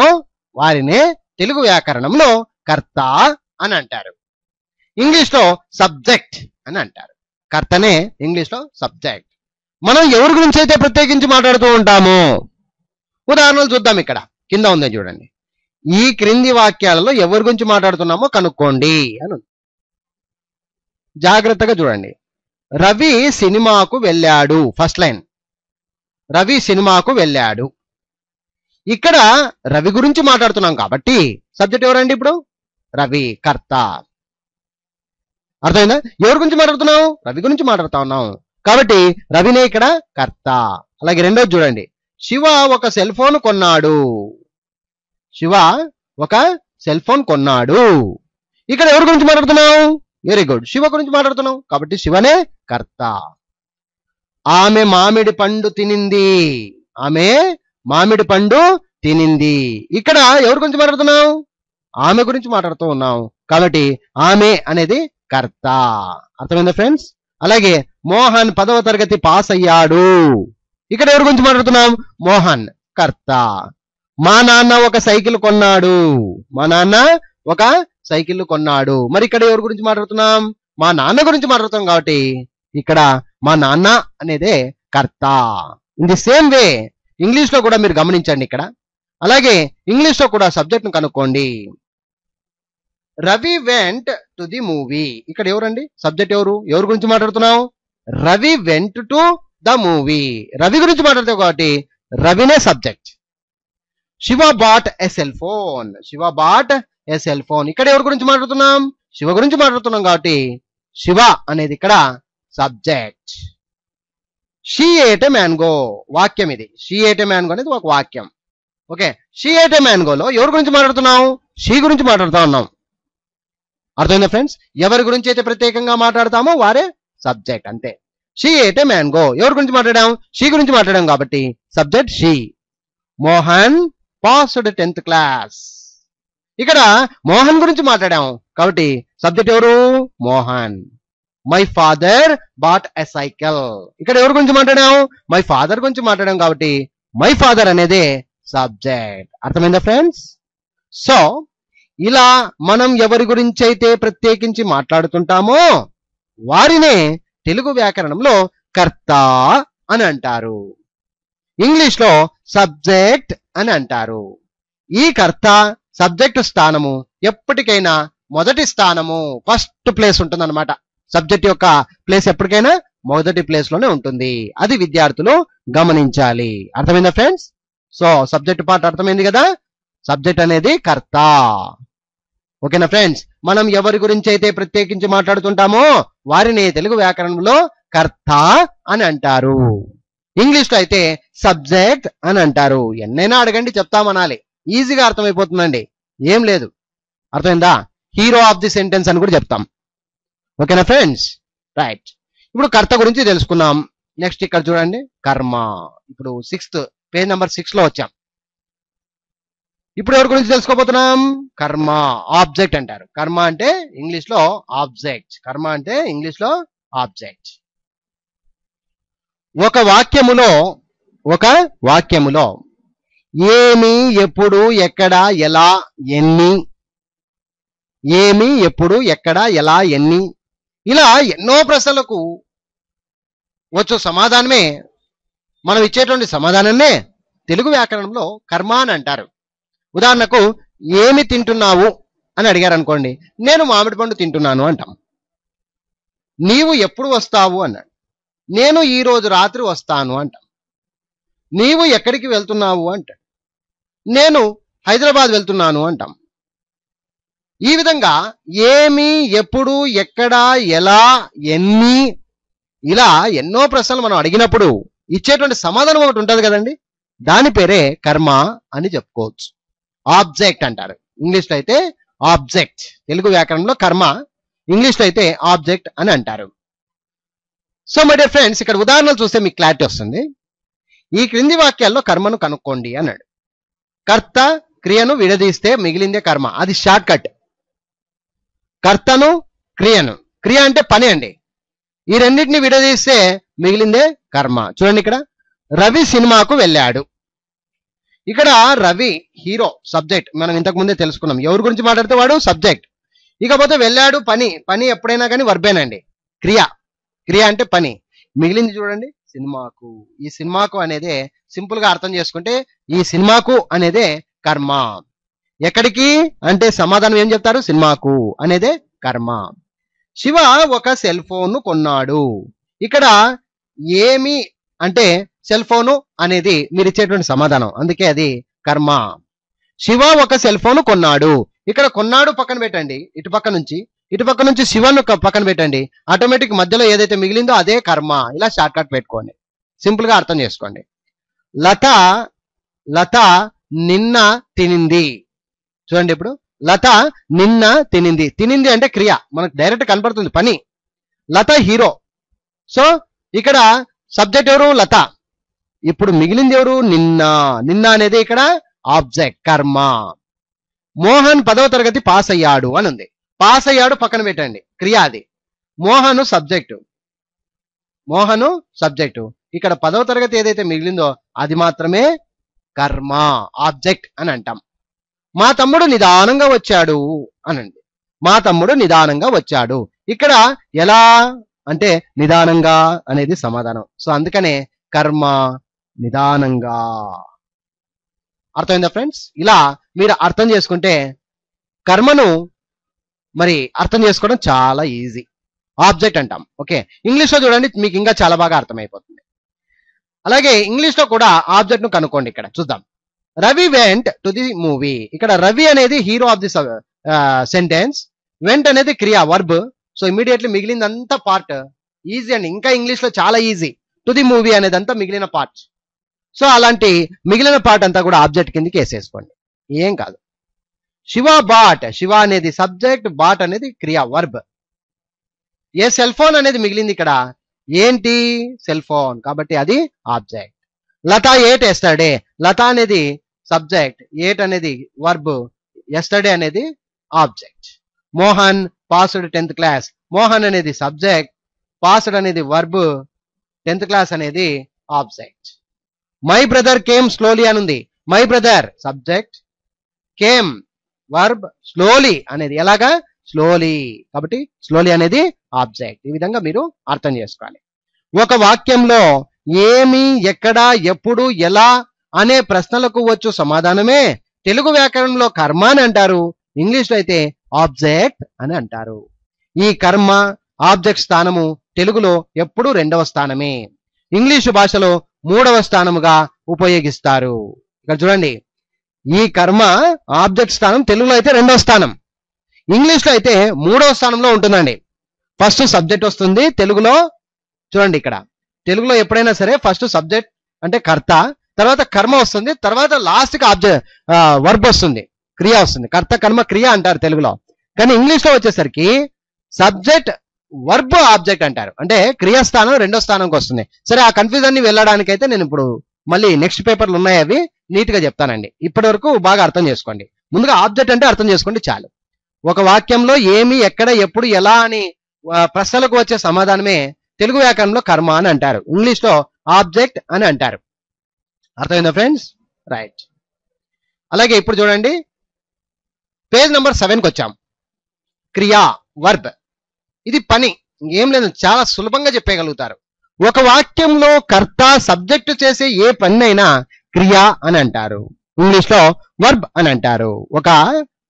వారినే తెలుగు వ్యాకరణంలో కర్త అని అంటారు. ఇంగ్లీష్లో సబ్జెక్ట్ అని అంటారు. కర్తనే ఇంగ్లీష్లో సబ్జెక్ట్. మనం ఎవరి గురించి అయితే ప్రత్యేకించి మాట్లాడుతూ ఉంటామో, ఉదాహరణలు చూద్దాం. ఇక్కడ కింద ఉందని చూడండి. ఈ క్రింది వాక్యాలలో ఎవరి గురించి మాట్లాడుతున్నామో కనుక్కోండి అని. జాగ్రత్తగా చూడండి. రవి సినిమాకు వెళ్ళాడు. ఫస్ట్ లైన్, రవి సినిమాకు వెళ్ళాడు. ఇక్కడ రవి గురించి మాట్లాడుతున్నాం కాబట్టి సబ్జెక్ట్ ఎవరండి? ఇప్పుడు రవి, కర్త. అర్థమైందా? ఎవరి గురించి మాట్లాడుతున్నాం? రవి గురించి మాట్లాడుతా ఉన్నాం కాబట్టి రవినే ఇక్కడ కర్త. అలాగే రెండోది చూడండి. శివ ఒక సెల్ ఫోన్ కొన్నాడు. శివ ఒక సెల్ ఫోన్ కొన్నాడు. ఇక్కడ ఎవరి గురించి మాట్లాడుతున్నాం? వెరీ గుడ్, శివ గురించి మాట్లాడుతున్నాం కాబట్టి శివనే కర్త. ఆమె మామిడి పండు తినింది. ఆమె మామిడి పండు తినింది. ఇక్కడ ఎవరి గురించి మాట్లాడుతున్నాం? ఆమె గురించి మాట్లాడుతూ ఉన్నాం కాబట్టి ఆమె అనేది కర్త. అర్థమైందా ఫ్రెండ్స్? అలాగే మోహన్ 10వ తరగతి పాస్ అయ్యాడు. ఇక్కడ ఎవరి గురించి మాట్లాడుతున్నాం? మోహన్, కర్త. మా నాన్న ఒక సైకిల్ కొన్నాడు. మా నాన్న ఒక సైకిల్ కొన్నాడు. మరి ఇక్కడ ఎవరి గురించి మాట్లాడుతున్నాం? మా నాన్న గురించి మాట్లాడుతున్నాం కాబట్టి ఇక్కడ మా నాన్న అనేదే కర్త. In the same way English లో కూడా మీరు గమనించండి ఇక్కడ. అలాగే ఇంగ్లీష్ లో కూడా సబ్జెక్ట్ ను కనుక్కోండి. Ravi went to the movie. ఇక్కడ ఎవరండి సబ్జెక్ట్? ఎవరి గురించి మాట్లాడుతున్నాం? Ravi went to the movie. Ravi గురించి మాట్లాడుతావు కాబట్టి రవినే subject. Shiva bought a cell phone. Shiva bought a cell phone. ఇక్కడ ఎవరి గురించి మాట్లాడుతున్నాం? శివ గురించి మాట్లాడుతున్నాం కాబట్టి శివ అనేది ఇక్కడ subject. She ate a mango. వాక్యం ఇది. షీ ఏట్ ఎ మ్యాంగో అనేది ఒక వాక్యం. ఓకే, షీ ఏట్ ఎ మ్యాంగోలో ఎవరి గురించి మాట్లాడుతున్నాం? షీ గురించి మాట్లాడుతా ఉన్నాం. అర్థమైందా ఫ్రెండ్స్? ఎవరి గురించి అయితే ప్రత్యేకంగా మాట్లాడతామో వారే సబ్జెక్ట్, అంతే. She ate a mango. ఎవరి గురించి మాట్లాడాం? షీ గురించి మాట్లాడాం కాబట్టి subject she. Mohan passed 10th class. ఇక్కడ మోహన్ గురించి మాట్లాడాం కాబట్టి సబ్జెక్ట్ ఎవరు? Mohan. My father bought a cycle. ఇక్కడ ఎవరి గురించి మాట్లాడాం? మై ఫాదర్ గురించి మాట్లాడాం కాబట్టి మై ఫాదర్ అనేది సబ్జెక్ట్. అర్థమైందా ఫ్రెండ్స్? సో ఇలా మనం ఎవరి గురించి అయితే ప్రత్యేకించి మాట్లాడుతుంటామో వారినే తెలుగు వ్యాకరణంలో కర్త అని అంటారు. ఇంగ్లీష్ లో సబ్జెక్ట్ అని అంటారు. ఈ కర్త సబ్జెక్ట్ స్థానము ఎప్పటికైనా మొదటి స్థానము, ఫస్ట్ ప్లేస్ ఉంటుంది అనమాట. సబ్జెక్ట్ యొక్క ప్లేస్ ఎప్పటికైనా మొదటి ప్లేస్ లోనే ఉంటుంది. అది విద్యార్థులు గమనించాలి. అర్థమైందా ఫ్రెండ్స్? సో సబ్జెక్ట్ పార్ట్ అర్థమైంది కదా. సబ్జెక్ట్ అనేది కర్త. ఓకేనా ఫ్రెండ్స్? మనం ఎవరి గురించి అయితే ప్రత్యేకించి మాట్లాడుతుంటామో వారిని తెలుగు వ్యాకరణంలో కర్త అని అంటారు. ఇంగ్లీష్ లో అయితే సబ్జెక్ట్ అని అంటారు. ఎన్నైనా అడగండి చెప్తామనాలి. ఈజీగా అర్థమైపోతుందండి, ఏం లేదు. అర్థమైందా? హీరో ఆఫ్ ది సెంటెన్స్ అని కూడా చెప్తాం. ఓకేనా ఫ్రెండ్స్? రైట్. ఇప్పుడు కర్త గురించి తెలుసుకున్నాం. నెక్స్ట్ ఇక్కడ చూడండి, కర్మ. ఇప్పుడు పేజ్ నెంబర్ 6 లో వచ్చాం. ఇప్పుడు ఎవరి గురించి తెలుసుకోబోతున్నాం? కర్మ, ఆబ్జెక్ట్ అంటారు. కర్మ అంటే ఇంగ్లీష్ లో ఆబ్జెక్ట్. కర్మ అంటే ఇంగ్లీష్ లో ఆబ్జెక్ట్. ఒక వాక్యములో ఏమి, ఎప్పుడు, ఎక్కడ, ఎలా, ఎన్ని, ఏమి, ఎప్పుడు, ఎక్కడ, ఎలా, ఎన్ని, ఇలా ఎన్నో ప్రశ్నలకు వచ్చు సమాధానమే, మనం ఇచ్చేటువంటి సమాధానాన్నే తెలుగు వ్యాకరణంలో కర్మ అని అంటారు. ఉదాహరణకు ఏమి తింటున్నావు అని అడిగారు అనుకోండి, నేను మామిడి పండు తింటున్నాను అంటాం. నీవు ఎప్పుడు వస్తావు అన్నాడు, నేను ఈ రోజు రాత్రి వస్తాను అంటాం. నీవు ఎక్కడికి వెళ్తున్నావు అంటాడు, నేను హైదరాబాద్ వెళ్తున్నాను అంటాం. ఈ విధంగా ఏమి, ఎప్పుడు, ఎక్కడ, ఎలా, ఎన్ని, ఇలా ఎన్నో ప్రశ్నలు మనం అడిగినప్పుడు ఇచ్చేటువంటి సమాధానం ఒకటి ఉంటుంది కదండి, దాని పేరే కర్మ అని చెప్పుకోవచ్చు. ఆబ్జెక్ట్ అంటారు. ఇంగ్లీష్లో అయితే ఆబ్జెక్ట్, తెలుగు వ్యాకరణంలో కర్మ, ఇంగ్లీష్లో అయితే ఆబ్జెక్ట్ అని అంటారు. సో మై డియర్ ఫ్రెండ్స్, ఇక్కడ ఉదాహరణలు చూస్తే మీకు క్లారిటీ వస్తుంది. ఈ క్రింది వాక్యాల్లో కర్మను కనుక్కోండి అన్నాడు. కర్త క్రియను విడదీస్తే మిగిలిందే కర్మ, అది షార్ట్ కట్. కర్తను క్రియను, క్రియ అంటే పని అండి, ఈ రెండింటిని విడదీస్తే మిగిలిందే కర్మ. చూడండి, ఇక్కడ రవి సినిమాకు వెళ్ళాడు. ఇక్కడ రవి హీరో, సబ్జెక్ట్. మనం ఇంతకు ముందే తెలుసుకున్నాం. ఎవరి గురించి మాట్లాడితే వాడు సబ్జెక్ట్. ఇకపోతే వెళ్ళాడు పని, పని ఎప్పుడైనా కానీ వర్బేనండి. క్రియ, క్రియ అంటే పని. మిగిలింది చూడండి సినిమాకు. ఈ సినిమాకు అనేదే సింపుల్ గా అర్థం చేసుకుంటే ఈ సినిమాకు అనేదే కర్మ. ఎక్కడికి అంటే సమాధానం ఏం చెప్తారు, సినిమాకు అనేదే కర్మ. శివ ఒక సెల్ ఫోన్ కొన్నాడు. ఇక్కడ ఏమి అంటే సెల్ ఫోను అనేది మీరు ఇచ్చేటువంటి సమాధానం, అందుకే అది కర్మ. శివ ఒక సెల్ ఫోన్ కొన్నాడు. ఇక్కడ కొన్నాడు పక్కన పెట్టండి, ఇటు పక్క నుంచి శివను పక్కన పెట్టండి. ఆటోమేటిక్ మధ్యలో ఏదైతే మిగిలిందో అదే కర్మ. ఇలా షార్ట్ కట్ పెట్టుకోండి, సింపుల్ గా అర్థం చేసుకోండి. లత నిన్న తినింది. చూడండి, ఇప్పుడు లత నిన్న తినింది. తినింది అంటే క్రియ, మనకు డైరెక్ట్ కనపడుతుంది పని. లత హీరో. సో ఇక్కడ సబ్జెక్ట్ ఎవరు, లత. ఇప్పుడు మిగిలింది ఎవరు, నిన్న. నిన్న అనేది ఇక్కడ ఆబ్జెక్ట్, కర్మ. మోహన్ 10వ తరగతి పాస్ అయ్యాడు అని ఉంది. పాస్ అయ్యాడు పక్కన పెట్టండి, క్రియ అది. Mohan subject, Mohan subject. ఇక్కడ 10వ తరగతి ఏదైతే మిగిలిందో అది మాత్రమే కర్మ, ఆబ్జెక్ట్ అని అంటాం. మా తమ్ముడు నిదానంగా వచ్చాడు అనండి. మా తమ్ముడు నిదానంగా వచ్చాడు. ఇక్కడ ఎలా అంటే నిదానంగా అనేది సమాధానం. సో అందుకనే కర్మ నిదానంగా. అర్థమైందా ఫ్రెండ్స్? ఇలా మీరు అర్థం చేసుకుంటే కర్మను మరి అర్థం చేసుకోవడం చాలా ఈజీ. ఆబ్జెక్ట్ అంటాం. ఓకే, ఇంగ్లీష్లో చూడండి, మీకు ఇంకా చాలా బాగా అర్థమైపోతుంది. అలాగే ఇంగ్లీష్లో కూడా ఆబ్జెక్ట్ ను కనుక్కోండి. ఇక్కడ చూద్దాం. Ravi went to the movie. ఇక్కడ రవి అనేది hero of the sentence, went అనేది క్రియ, వర్బ్. సో ఇమీడియట్లీ మిగిలిందంతా పార్ట్ ఈజీ అండి. ఇంకా ఇంగ్లీష్లో చాలా ఈజీ. టు ది మూవీ అనేది అంతా మిగిలిన పార్ట్. సో అలాంటి మిగిలిన పార్ట్ అంతా కూడా ఆబ్జెక్ట్ కిందకి వేసేసుకోండి, ఏం కాదు. శివ బాట్, శివ అనేది సబ్జెక్ట్, బాట్ అనేది క్రియ, వర్బ్. ఏ సెల్ ఫోన్ అనేది మిగిలింది ఇక్కడ, ఏంటి సెల్ ఫోన్, కాబట్టి అది ఆబ్జెక్ట్. లత ఏట్ ఎస్టర్డే, లత అనేది సబ్జెక్ట్, ఏట్ అనేది వర్బ్, ఎస్టర్డే అనేది object. Mohan passed 10th class, Mohan అనేది సబ్జెక్ట్, పాస్డ్ అనేది వర్బ్, 10th క్లాస్ అనేది object. My brother came slowly అని ఉంది. My brother subject, came verb, slowly అనేది ఎలాగా స్లోలీ, కాబట్టి స్లోలీ అనేది ఆబ్జెక్ట్. ఈ విధంగా మీరు అర్థం చేసుకోవాలి. ఒక వాక్యంలో ఏమి, ఎక్కడ, ఎప్పుడు, ఎలా అనే ప్రశ్నలకు వచ్చు సమాధానమే తెలుగు వ్యాకరణంలో కర్మ అని అంటారు. ఇంగ్లీష్లో అయితే ఆబ్జెక్ట్ అని అంటారు. ఈ కర్మ ఆబ్జెక్ట్ స్థానము తెలుగులో ఎప్పుడు 2వ స్థానమే, ఇంగ్లీషు భాషలో 3వ స్థానముగా ఉపయోగిస్తారు. ఇక్కడ చూడండి, ఈ కర్మ ఆబ్జెక్ట్ స్థానం తెలుగులో అయితే 2వ స్థానం, ఇంగ్లీష్లో అయితే 3వ స్థానంలో ఉంటుందండి. ఫస్ట్ సబ్జెక్ట్ వస్తుంది తెలుగులో. చూడండి, ఇక్కడ తెలుగులో ఎప్పుడైనా సరే ఫస్ట్ సబ్జెక్ట్ అంటే కర్త, తర్వాత కర్మ వస్తుంది, తర్వాత లాస్ట్ కి ఆబ్జెక్ట్ వర్బ్ వస్తుంది, క్రియ వస్తుంది. కర్త కర్మ క్రియ అంటారు తెలుగులో. కానీ ఇంగ్లీష్లో వచ్చేసరికి సబ్జెక్ట్ వర్బ్ ఆబ్జెక్ట్ అంటారు. అంటే క్రియాస్థానం 2వ స్థానంకి వస్తుంది. సరే, ఆ కన్ఫ్యూజన్ ని వెళ్ళడానికైతే నేను ఇప్పుడు మళ్ళీ నెక్స్ట్ పేపర్లు ఉన్నాయి, అవి నీట్ గా చెప్తానండి. ఇప్పటి వరకు బాగా అర్థం చేసుకోండి. ముందుగా ఆబ్జెక్ట్ అంటే అర్థం చేసుకోండి చాలు. ఒక వాక్యంలో ఏమి, ఎక్కడ, ఎప్పుడు, ఎలా అని ప్రశ్నలకు వచ్చే సమాధానమే తెలుగు వ్యాకరణంలో కర్మ అని అంటారు, ఇంగ్లీష్లో ఆబ్జెక్ట్ అని అంటారు. అర్థమైందా ఫ్రెండ్స్? రైట్. అలాగే ఇప్పుడు చూడండి, పేజ్ నెంబర్ 7కి వచ్చాం. క్రియా, వర్బ్, ఇది పని, ఏం లేదు, చాలా సులభంగా చెప్పగలుగుతారు. ఒక వాక్యంలో కర్త సబ్జెక్టు చేసే ఏ పని అయినా క్రియ అని అంటారు, ఇంగ్లీష్లో వర్బ్ అని అంటారు. ఒక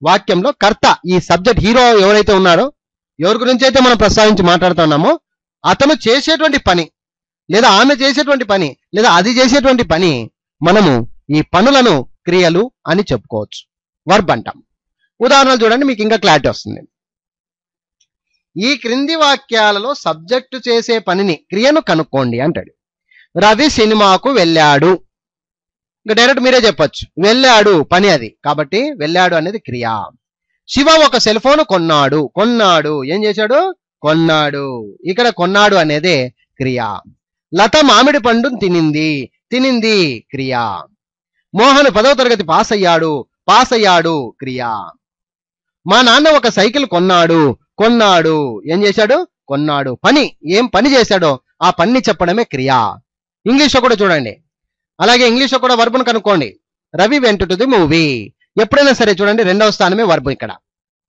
వాక్యంలో కర్త, ఈ సబ్జెక్ట్ హీరో ఎవరైతే ఉన్నారో, ఎవరి గురించి అయితే మనం ప్రస్తావించి మాట్లాడుతున్నామో, అతను చేసేటువంటి పని లేదా ఆమె చేసేటువంటి పని లేదా అది చేసేటువంటి పని, మనము ఈ పనులను క్రియలు అని చెప్పుకోవచ్చు, వర్బ్ అంటాం. ఉదాహరణలు చూడండి, మీకు ఇంకా క్లారిటీ వస్తుంది. ఈ క్రింది వాక్యాలలో సబ్జెక్టు చేసే పనిని, క్రియను కనుక్కోండి అంటాడు. రవి సినిమాకు వెళ్ళాడు. ఇంకా డైరెక్ట్ మీరే చెప్పొచ్చు, వెళ్ళాడు పని అది, కాబట్టి వెళ్ళాడు అనేది క్రియ. శివ ఒక సెల్ ఫోన్ కొన్నాడు. కొన్నాడు ఏం చేశాడు? కొన్నాడు. ఇక్కడ కొన్నాడు అనేది క్రియ. లత మామిడి పండు తినింది. తినింది క్రియ. మోహన్ 10వ తరగతి పాస్ అయ్యాడు. పాస్ అయ్యాడు క్రియ. మా నాన్న ఒక సైకిల్ కొన్నాడు. కొన్నాడు ఏం చేశాడు? కొన్నాడు. పని, ఏం పని చేశాడో ఆ పని చెప్పడమే క్రియ. ఇంగ్లీష్లో కూడా చూడండి, అలాగే ఇంగ్లీష్లో కూడా వర్బును కనుక్కోండి. Ravi went to the movie. ఎప్పుడైనా సరే చూడండి, 2వ స్థానమే వర్బు. ఇక్కడ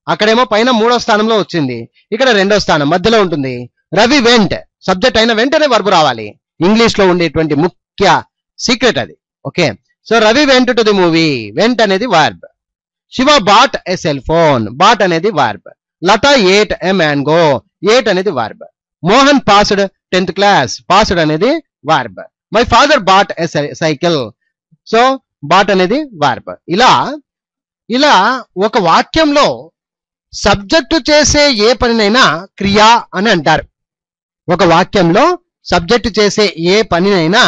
అక్కడేమో పైన 3వ స్థానంలో వచ్చింది, ఇక్కడ 2వ స్థానం మధ్యలో ఉంటుంది. రవి వెంట్, సబ్జెక్ట్ అయిన వెంటనే వర్బు రావాలి. ఇంగ్లీష్ లో ఉండేటువంటి ముఖ్య సీక్రెట్ అది. Okay, so Ravi went to the movie, went అనేది verb. Shiva bought a cell phone, bought అనేది verb. Latha ate a mango, ate అనేది verb. Mohan passed 10th class, passed అనేది verb. My father bought a cycle, so bought అనేది వర్బ్. ఇలా ఒక వాక్యంలో సబ్జెక్టు చేసే ఏ పనినైనా క్రియ అని అంటారు. ఒక వాక్యంలో సబ్జెక్టు చేసే ఏ పనినైనా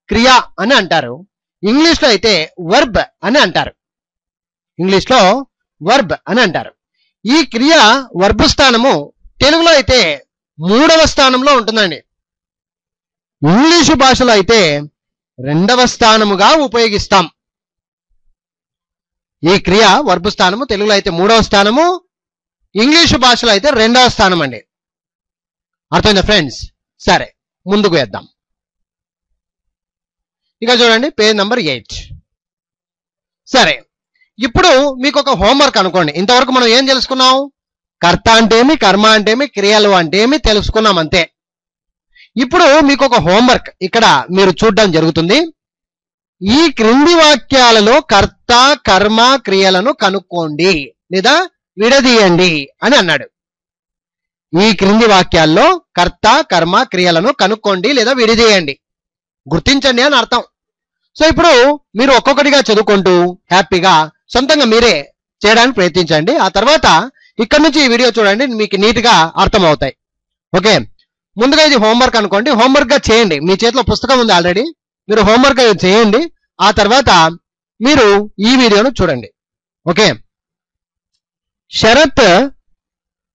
క్రియ అని అంటారు. ఇంగ్లీష్లో అయితే వర్బ్ అని అంటారు. ఇంగ్లీష్లో వర్బ్ అని అంటారు. ఈ క్రియ వర్బు స్థానము తెలుగులో అయితే 3వ స్థానంలో ఉంటుందండి. ఇంగ్లీషు భాషలో అయితే 2వ స్థానముగా ఉపయోగిస్తాం. ఈ క్రియ వర్బు స్థానము తెలుగులో అయితే 3వ స్థానము, ఇంగ్లీషు భాషలో అయితే 2వ స్థానం అండి. అర్థమైందా ఫ్రెండ్స్? సరే, ముందుకు వేద్దాం. ఇక చూడండి, పేజ్ నంబర్ 8. సరే, ఇప్పుడు మీకు ఒక హోంవర్క్ అనుకోండి. ఇంతవరకు మనం ఏం తెలుసుకున్నాం? కర్త అంటేమి, కర్మ అంటేమి, క్రియలు అంటేమి తెలుసుకున్నాం అంతే. ఇప్పుడు మీకు ఒక హోంవర్క్ ఇక్కడ మీరు చూడడం జరుగుతుంది. ఈ క్రింది వాక్యాలలో కర్త, కర్మ, క్రియలను కనుక్కోండి లేదా విడదీయండి అని అన్నాడు. ఈ క్రింది వాక్యాల్లో కర్త, కర్మ, క్రియలను కనుక్కోండి లేదా విడదీయండి, గుర్తించండి అని అర్థం. సో ఇప్పుడు మీరు ఒక్కొక్కటిగా చదువుకుంటూ హ్యాపీగా సొంతంగా మీరే చేయడానికి ప్రయత్నించండి. ఆ తర్వాత ఇక్కడ నుంచి ఈ వీడియో చూడండి, మీకు నీట్గా అర్థం అవుతాయి. ఓకే, ముందుగా ఇది హోంవర్క్ అనుకోండి. హోంవర్క్ గా చేయండి. మీ చేతిలో పుస్తకం ఉంది ఆల్రెడీ, మీరు హోంవర్క్ చేయండి. ఆ తర్వాత మీరు ఈ వీడియోను చూడండి. ఓకే, శరత్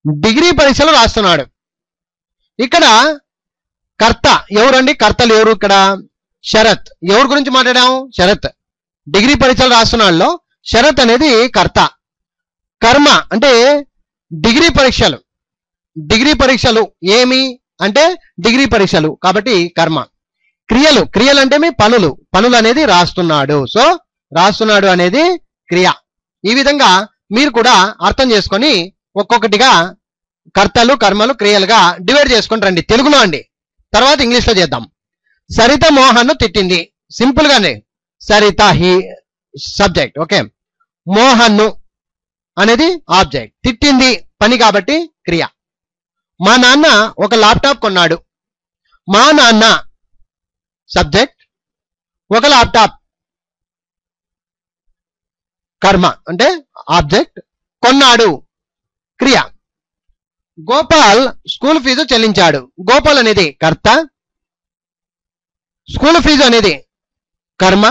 డిగ్రీ పరీక్షలు రాస్తున్నాడు. ఇక్కడ కర్త ఎవరండి? కర్తలు ఎవరు? ఇక్కడ శరత్. ఎవరి గురించి మాట్లాడాం? శరత్ డిగ్రీ పరీక్షలు రాస్తున్నాడులో శరత్ అనేది కర్త. కర్మ అంటే డిగ్రీ పరీక్షలు. డిగ్రీ పరీక్షలు ఏమి అంటే డిగ్రీ పరీక్షలు, కాబట్టి కర్మ. క్రియలు, క్రియలు అంటే మీ పనులు, పనులు అనేది రాస్తున్నాడు. సో రాస్తున్నాడు అనేది క్రియ. ఈ విధంగా మీరు కూడా అర్థం చేసుకొని ఒక్కొక్కటిగా కర్తలు, కర్మలు, క్రియలుగా డివైడ్ చేసుకొని రండి తెలుగులో అండి. తర్వాత ఇంగ్లీష్లో చేద్దాం. సరిత మోహన్ తిట్టింది. సింపుల్ గానే Saritha he subject. Okay, Mohan అనేది ఆబ్జెక్ట్, తిట్టింది పని కాబట్టి క్రియ. మా నాన్న ఒక ల్యాప్టాప్ కొన్నాడు. మా నాన్న సబ్జెక్ట్, ఒక ల్యాప్టాప్ కర్మ అంటే ఆబ్జెక్ట్, కొన్నాడు క్రియ. గోపాల్ స్కూల్ ఫీజు చెల్లించాడు. గోపాల్ అనేది కర్త, స్కూల్ ఫీజు అనేది కర్మ,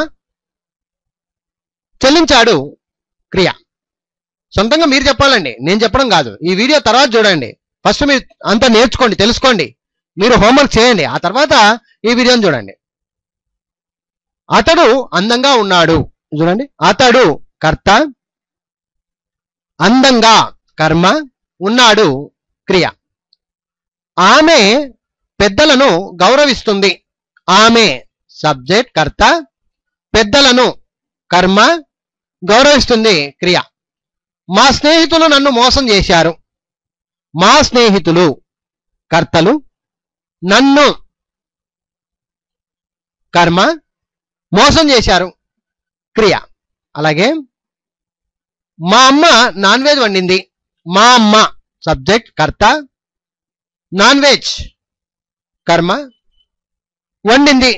చెల్లించాడు క్రియ. సొంతంగా మీరు చెప్పాలండి, నేను చెప్పడం కాదు. ఈ వీడియో తర్వాత చూడండి. ఫస్ట్ మీరు అంతా నేర్చుకోండి, తెలుసుకోండి, మీరు హోంవర్క్ చేయండి. ఆ తర్వాత ఈ వీడియోని చూడండి. అతడు అందంగా ఉన్నాడు. చూడండి, అతడు కర్త, అందంగా కర్మ, ఉన్నాడు క్రియ. ఆమె పెద్దలను గౌరవిస్తుంది. ఆమె సబ్జెక్ట్ కర్త, పెద్దలను కర్మ, గౌరవిస్తుంది క్రియ. మా స్నేహితులు నన్ను మోసం చేశారు. మా స్నేహితులు కర్తలు, నన్ను కర్మ, మోసం చేశారు క్రియ. అలాగే మా అమ్మ నాన్ వెజ్ వండింది. మా అమ్మ సబ్జెక్ట్ కర్త, నాన్ వెజ్ కర్మ, వండింది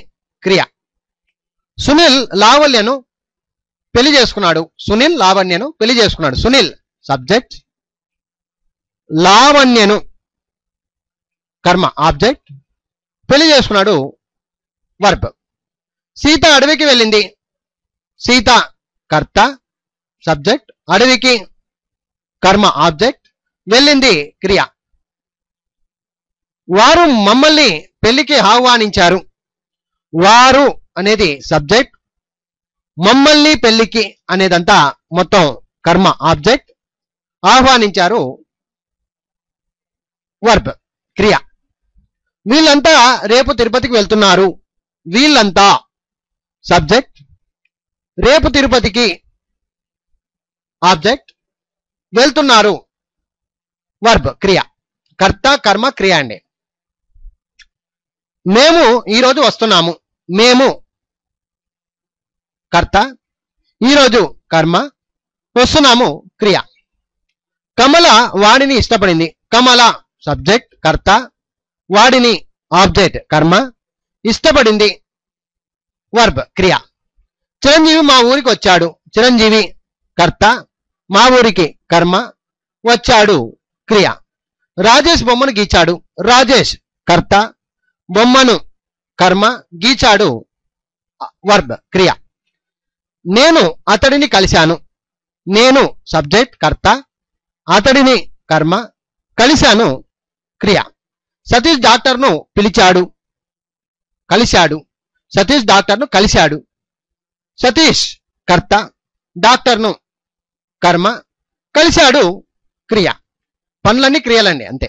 క్రియ. సునీల్ లావణ్యను పెళ్లి చేసుకున్నాడు. సునీల్ లావణ్యను పెళ్లి చేసుకున్నాడు. సునీల్ సబ్జెక్ట్, లావణ్యను కర్మ ఆబ్జెక్ట్, పెళ్లి చేసుకున్నాడు వర్బ్. సీత అడవికి వెళ్ళింది, సీత కర్త సబ్జెక్ట్, అడవికి కర్మ ఆబ్జెక్ట్, వెళ్ళింది క్రియ. వారు మమ్మల్ని పెళ్లికి ఆహ్వానించారు, వారు అనేది సబ్జెక్ట్, మమ్మల్ని పెళ్లికి అనేదంతా మొత్తం కర్మ ఆబ్జెక్ట్, ఆహ్వానించారు వర్బ్ క్రియ. వీళ్ళంతా రేపు తిరుపతికి వెళ్తున్నారు, వీళ్ళంతా సబ్జెక్ట్, రేపు తిరుపతికి ఆబ్జెక్ట్, వెళ్తున్నారు వర్బ్ క్రియ. కర్త కర్మ క్రియ అండి. మేము ఈరోజు వస్తున్నాము, మేము కర్త, ఈరోజు కర్మ, వస్తున్నాము క్రియ. కమల వాడిని ఇష్టపడింది, కమల సబ్జెక్ట్ కర్త, వాడిని ఆబ్జెక్ట్ కర్మ, ఇష్టపడింది వర్బ్ క్రియ. చిరంజీవి మా ఊరికి వచ్చాడు, చిరంజీవి కర్త, మా ఊరికి కర్మ, వచ్చాడు క్రియ. రాజేష్ బొమ్మను గీచాడు, రాజేష్ కర్త, బొమ్మను కర్మ, గీచాడు వర్బ్ క్రియ. నేను అతడిని కలిశాను, నేను సబ్జెక్ట్ కర్త, అతడిని కర్మ, కలిశాను క్రియ. సతీష్ డాక్టర్ను పిలిచాడు, కలిశాడు, సతీష్ డాక్టర్ను కలిశాడు, సతీష్ కర్త, డాక్టర్ను కర్మ, కలిశాడు క్రియ. పనులన్నీ క్రియలండి అంతే.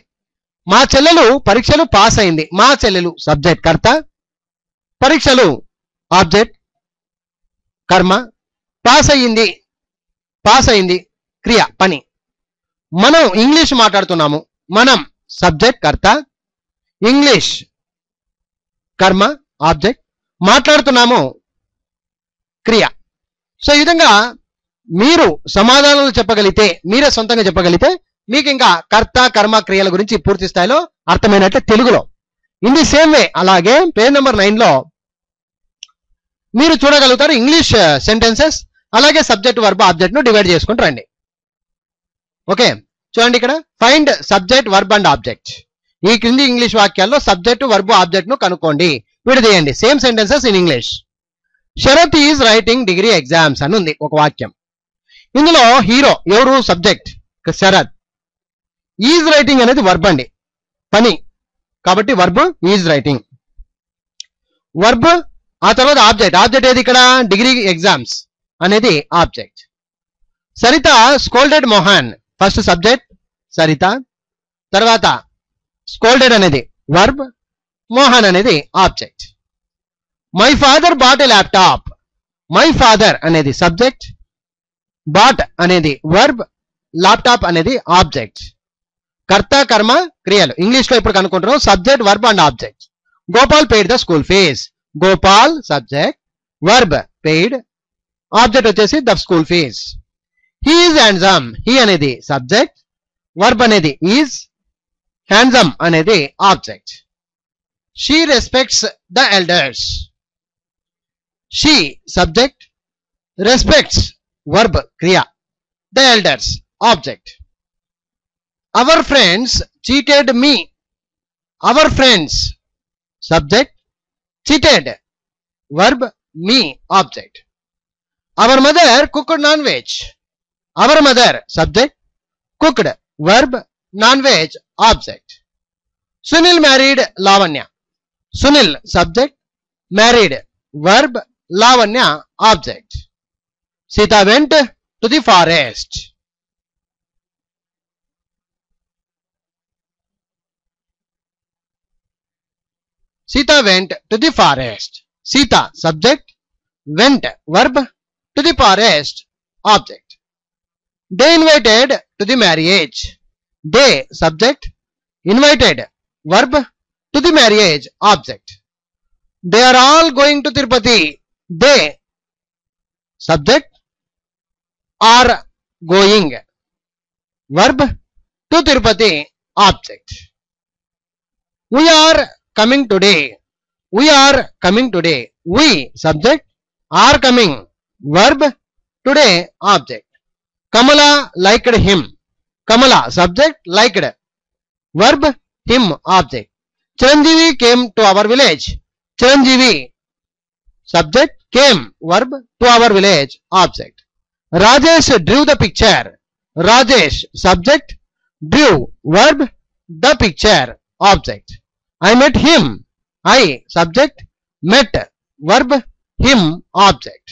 మా చెల్లెలు పరీక్షలు పాస్ అయింది, మా చెల్లెలు సబ్జెక్ట్ కర్త, పరీక్షలు ఆబ్జెక్ట్ కర్మ, పాస్ అయ్యింది, పాస్ అయింది క్రియ పని. మనం ఇంగ్లీష్ మాట్లాడుతున్నాము, మనం సబ్జెక్ట్ కర్త, ఇంగ్లీష్ కర్మ ఆబ్జెక్ట్, మాట్లాడుతున్నాము క్రియ. సో ఈ విధంగా మీరు సమాధానాలు చెప్పగలిగితే, మీరే సొంతంగా చెప్పగలిగితే మీకు ఇంకా కర్త కర్మ క్రియల గురించి పూర్తి స్థాయిలో అర్థమైనట్లే తెలుగులో. ఇన్ ది సేమ్ వే అలాగే పేజ్ నెంబర్ 9 లో మీరు చూడగలుగుతారు ఇంగ్లీష్ సెంటెన్సెస్, అలాగే సబ్జెక్ట్ వర్బ్ ఆబ్జెక్ట్ ను డివైడ్ చేసుకుంటూ రండి. ఓకే, చూడండి ఇక్కడ find subject verb and object. ఈ క్రింది ఇంగ్లీష్ వాక్యాల్లో సబ్జెక్ట్ వర్బ్ ఆబ్జెక్ట్ ను కనుక్కోండి, విడదీయండి. Same sentences in English. Sharath is writing degree exams అని ఉంది ఒక వాక్యం. ఇందులో హీరో ఎవరు? సబ్జెక్ట్ శరత్. ఈజ్ రైటింగ్ అనేది వర్బ్ అండి, పని, కాబట్టి వర్బ్ ఈజ్ రైటింగ్. వర్బ్ ఆ తర్వాత ఆబ్జెక్ట్, ఆబ్జెక్ట్ ఏది ఇక్కడ? డిగ్రీ ఎగ్జామ్స్ అనేది object. Saritha scolded Mohan, first subject Saritha, తర్వాత స్కోల్డెడ్ అనేది వర్బ్, మోహన్ అనేది object. My father bought a laptop, my father అనేది సబ్జెక్ట్, బాట్ అనేది వర్బ్, ల్యాప్టాప్ అనేది ఆబ్జెక్ట్. కర్త కర్మ క్రియలు ఇంగ్లీష్ లో ఇప్పుడు కనుక్కుంటున్నాం subject verb and object. Gopal paid the school fee, Gopal subject, verb paid, object వచ్చేసి the school fee. He is handsome, he అనేది సబ్జెక్ట్, వర్బ్ అనేది ఈజ్, హ్యాండ్సమ్ అనేది object. She respects the elders, she subject, respects verb క్రియ, the elders object. Our friends cheated me, our friends subject, cheated verb, me object. Our mother cooked non veg, our mother subject, cooked verb, non veg object. Sunil married Lavanya, Sunil subject, married verb, Lavanya object. Sita went to the forest, Sita went to the forest. Sita subject, went verb, to the forest object. They invited to the marriage. They subject, invited verb, to the marriage object. They are all going to Tirupati. They subject, are going verb, to Tirupati object. We are coming today. We are coming today. We subject, are coming verb, today object. Kamala liked him. Kamala, subject, liked. Verb, him, object. Chiranjeevi came to our village. Chiranjeevi, subject, came, verb, to our village, object. Rajesh drew the picture. Rajesh, subject, drew, verb, the picture, object. I met him. I, subject, met, verb, him, object.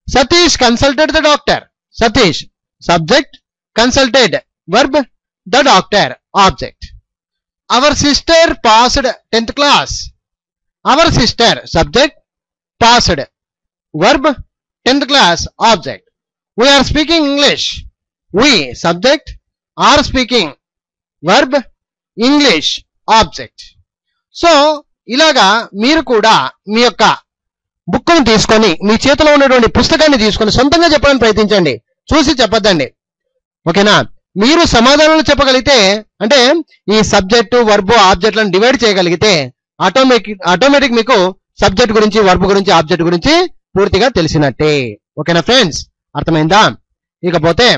Satish consulted the doctor. Satish, subject, consulted, verb, the doctor, object. Our sister passed 10th class. Our sister, subject, passed, verb, 10th class, object. We are speaking English. We, subject, are speaking, verb, English, object. So ఇలాగా మీరు కూడా మీ యొక్క బుక్ను తీసుకొని మీ చేతిలో ఉన్నటువంటి పుస్తకాన్ని తీసుకొని సొంతంగా చెప్పడానికి ప్రయత్నించండి, చూసి చెప్పొద్దండి. ఓకేనా? మీరు సమాధానాలు చెప్పగలిగితే, అంటే ఈ సబ్జెక్టు వర్బ్ ఆబ్జెక్ట్లను డివైడ్ చేయగలిగితే ఆటోమేటిక్ మీకు సబ్జెక్ట్ గురించి, వర్బ్ గురించి, ఆబ్జెక్ట్ గురించి పూర్తిగా తెలిసినట్టే. ఓకేనా ఫ్రెండ్స్, అర్థమైందా? ఇకపోతే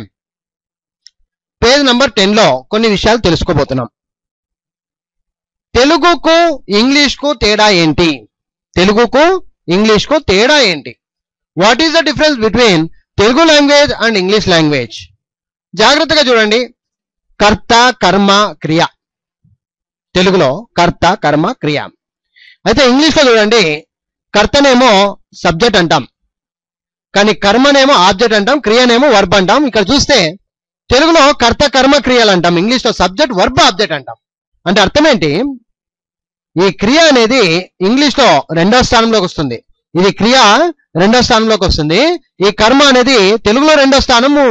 పేజ్ నంబర్ 10 లో కొన్ని విషయాలు తెలుసుకోబోతున్నాం. తెలుగుకు ఇంగ్లీష్కు తేడా ఏంటి? తెలుగుకు ఇంగ్లీష్కు తేడా ఏంటి? What is the difference between Telugu language and English language? జాగ్రత్తగా చూడండి. కర్త, కర్మ, క్రియ. తెలుగులో కర్త, కర్మ, క్రియ. అయితే ఇంగ్లీష్లో చూడండి, కర్తనేమో సబ్జెక్ట్ అంటాం, కానీ కర్మనేమో ఆబ్జెక్ట్ అంటాం, క్రియనేమో వర్బ్ అంటాం. ఇక్కడ చూస్తే తెలుగులో కర్త, కర్మ, క్రియలు అంటాం, ఇంగ్లీష్లో సబ్జెక్ట్, వర్బ్, ఆబ్జెక్ట్ అంటాం. అంటే అర్థం ఏంటి? ఈ క్రియ అనేది ఇంగ్లీష్లో 2వ స్థానంలోకి వస్తుంది, ఇది క్రియ 2వ స్థానంలోకి వస్తుంది. ఈ కర్మ అనేది తెలుగులో 2వ స్థానము,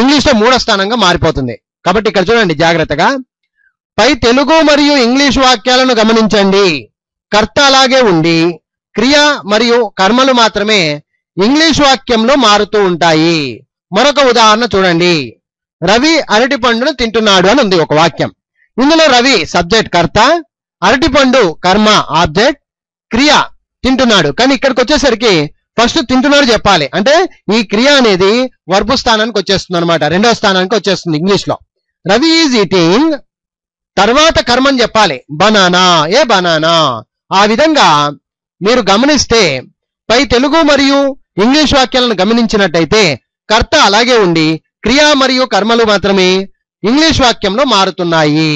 ఇంగ్లీష్లో 3వ స్థానంగా మారిపోతుంది. కాబట్టి ఇక్కడ చూడండి జాగ్రత్తగా, పై తెలుగు మరియు ఇంగ్లీష్ వాక్యాలను గమనించండి. కర్త అలాగే ఉండి క్రియ మరియు కర్మలు మాత్రమే ఇంగ్లీష్ వాక్యంలో మారుతూ ఉంటాయి. మరొక ఉదాహరణ చూడండి. రవి అరటి పండును తింటున్నాడు అని ఉంది ఒక వాక్యం. ఇందులో రవి సబ్జెక్ట్, కర్త, అరటిపండు కర్మ, ఆబ్జెక్ట్, క్రియ తింటున్నాడు. కానీ ఇక్కడికి వచ్చేసరికి ఫస్ట్ తింటున్నాడు చెప్పాలి, అంటే ఈ క్రియ అనేది వర్బు స్థానానికి వచ్చేస్తుంది అనమాట, 2వ స్థానానికి వచ్చేస్తుంది ఇంగ్లీష్ లో. రవి ఈజ్ ఈటింగ్, తర్వాత కర్మని చెప్పాలి, బనానా, ఏ బనానా. ఆ విధంగా మీరు గమనిస్తే పై తెలుగు మరియు ఇంగ్లీష్ వాక్యాలను గమనించినట్టయితే కర్త అలాగే ఉండి క్రియ మరియు కర్మలు మాత్రమే ఇంగ్లీష్ వాక్యంలో మారుతున్నాయి.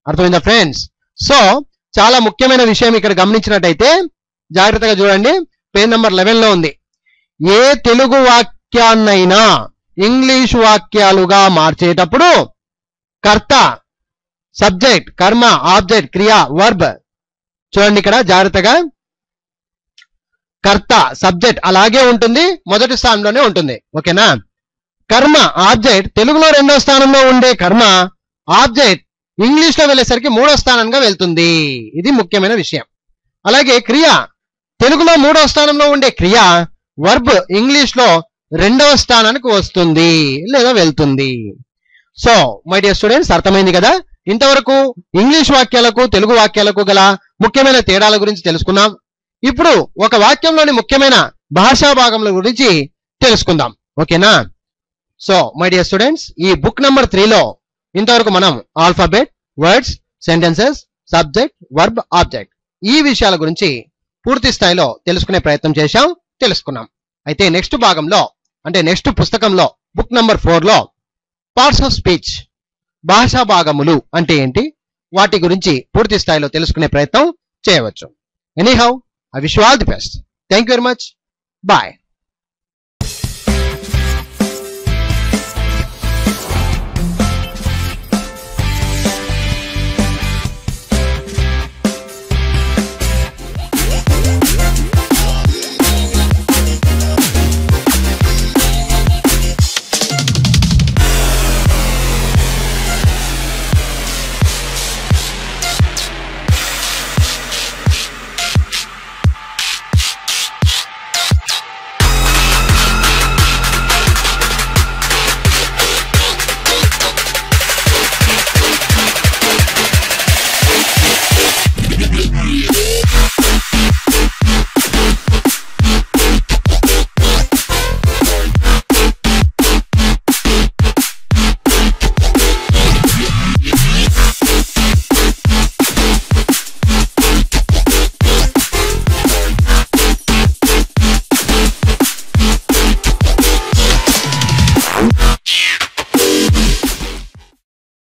అర్థమైందా ఫ్రెండ్స్? సో చాలా ముఖ్యమైన విషయం ఇక్కడ గమనించినట్టయితే జాగ్రత్తగా చూడండి. పేజ్ నంబర్ 11 లో ఉంది. ఏ తెలుగు వాక్యాన్నైనా ఇంగ్లీష్ వాక్యాలుగా మార్చేటప్పుడు కర్త, సబ్జెక్ట్, కర్మ, ఆబ్జెక్ట్, క్రియ, వర్బ్. చూడండి ఇక్కడ జాగ్రత్తగా, కర్త సబ్జెక్ట్ అలాగే ఉంటుంది, మొదటి స్థానంలోనే ఉంటుంది. ఓకేనా? కర్మ ఆబ్జెక్ట్, తెలుగులో 2వ స్థానంలో ఉండే కర్మ ఆబ్జెక్ట్ ఇంగ్లీష్ లో వెళ్ళేసరికి 3వ స్థానంగా వెళ్తుంది. ఇది ముఖ్యమైన విషయం. అలాగే క్రియ తెలుగులో 3వ స్థానంలో ఉండే క్రియ వర్బ్ ఇంగ్లీష్ లో 2వ స్థానానికి వస్తుంది లేదా వెళ్తుంది. సో మై డియర్ స్టూడెంట్స్, అర్థమైంది కదా? ఇంతవరకు ఇంగ్లీష్ వాక్యాలకు తెలుగు వాక్యాలకు గల ముఖ్యమైన తేడాల గురించి తెలుసుకున్నాం. ఇప్పుడు ఒక వాక్యంలోని ముఖ్యమైన భాషా భాగముల గురించి తెలుసుకుందాం. ఓకేనా? సో మై డియర్ స్టూడెంట్స్, ఈ బుక్ నెంబర్ 3 లో ఇంతవరకు మనం alphabet, words, sentences, subject, verb, object ఈ విషయాల గురించి పూర్తి స్థాయిలో తెలుసుకునే ప్రయత్నం తెలుసుకున్నాం. అయితే నెక్స్ట్ భాగంలో, అంటే నెక్స్ట్ పుస్తకంలో బుక్ నెంబర్ 4 లో పార్ట్స్ ఆఫ్ స్పీచ్, భాషా భాగములు అంటే ఏంటి, వాటి గురించి పూర్తి స్థాయిలో తెలుసుకునే ప్రయత్నం చేయవచ్చు. Anyhow, I wish you all the best. Thank you very much. Bye.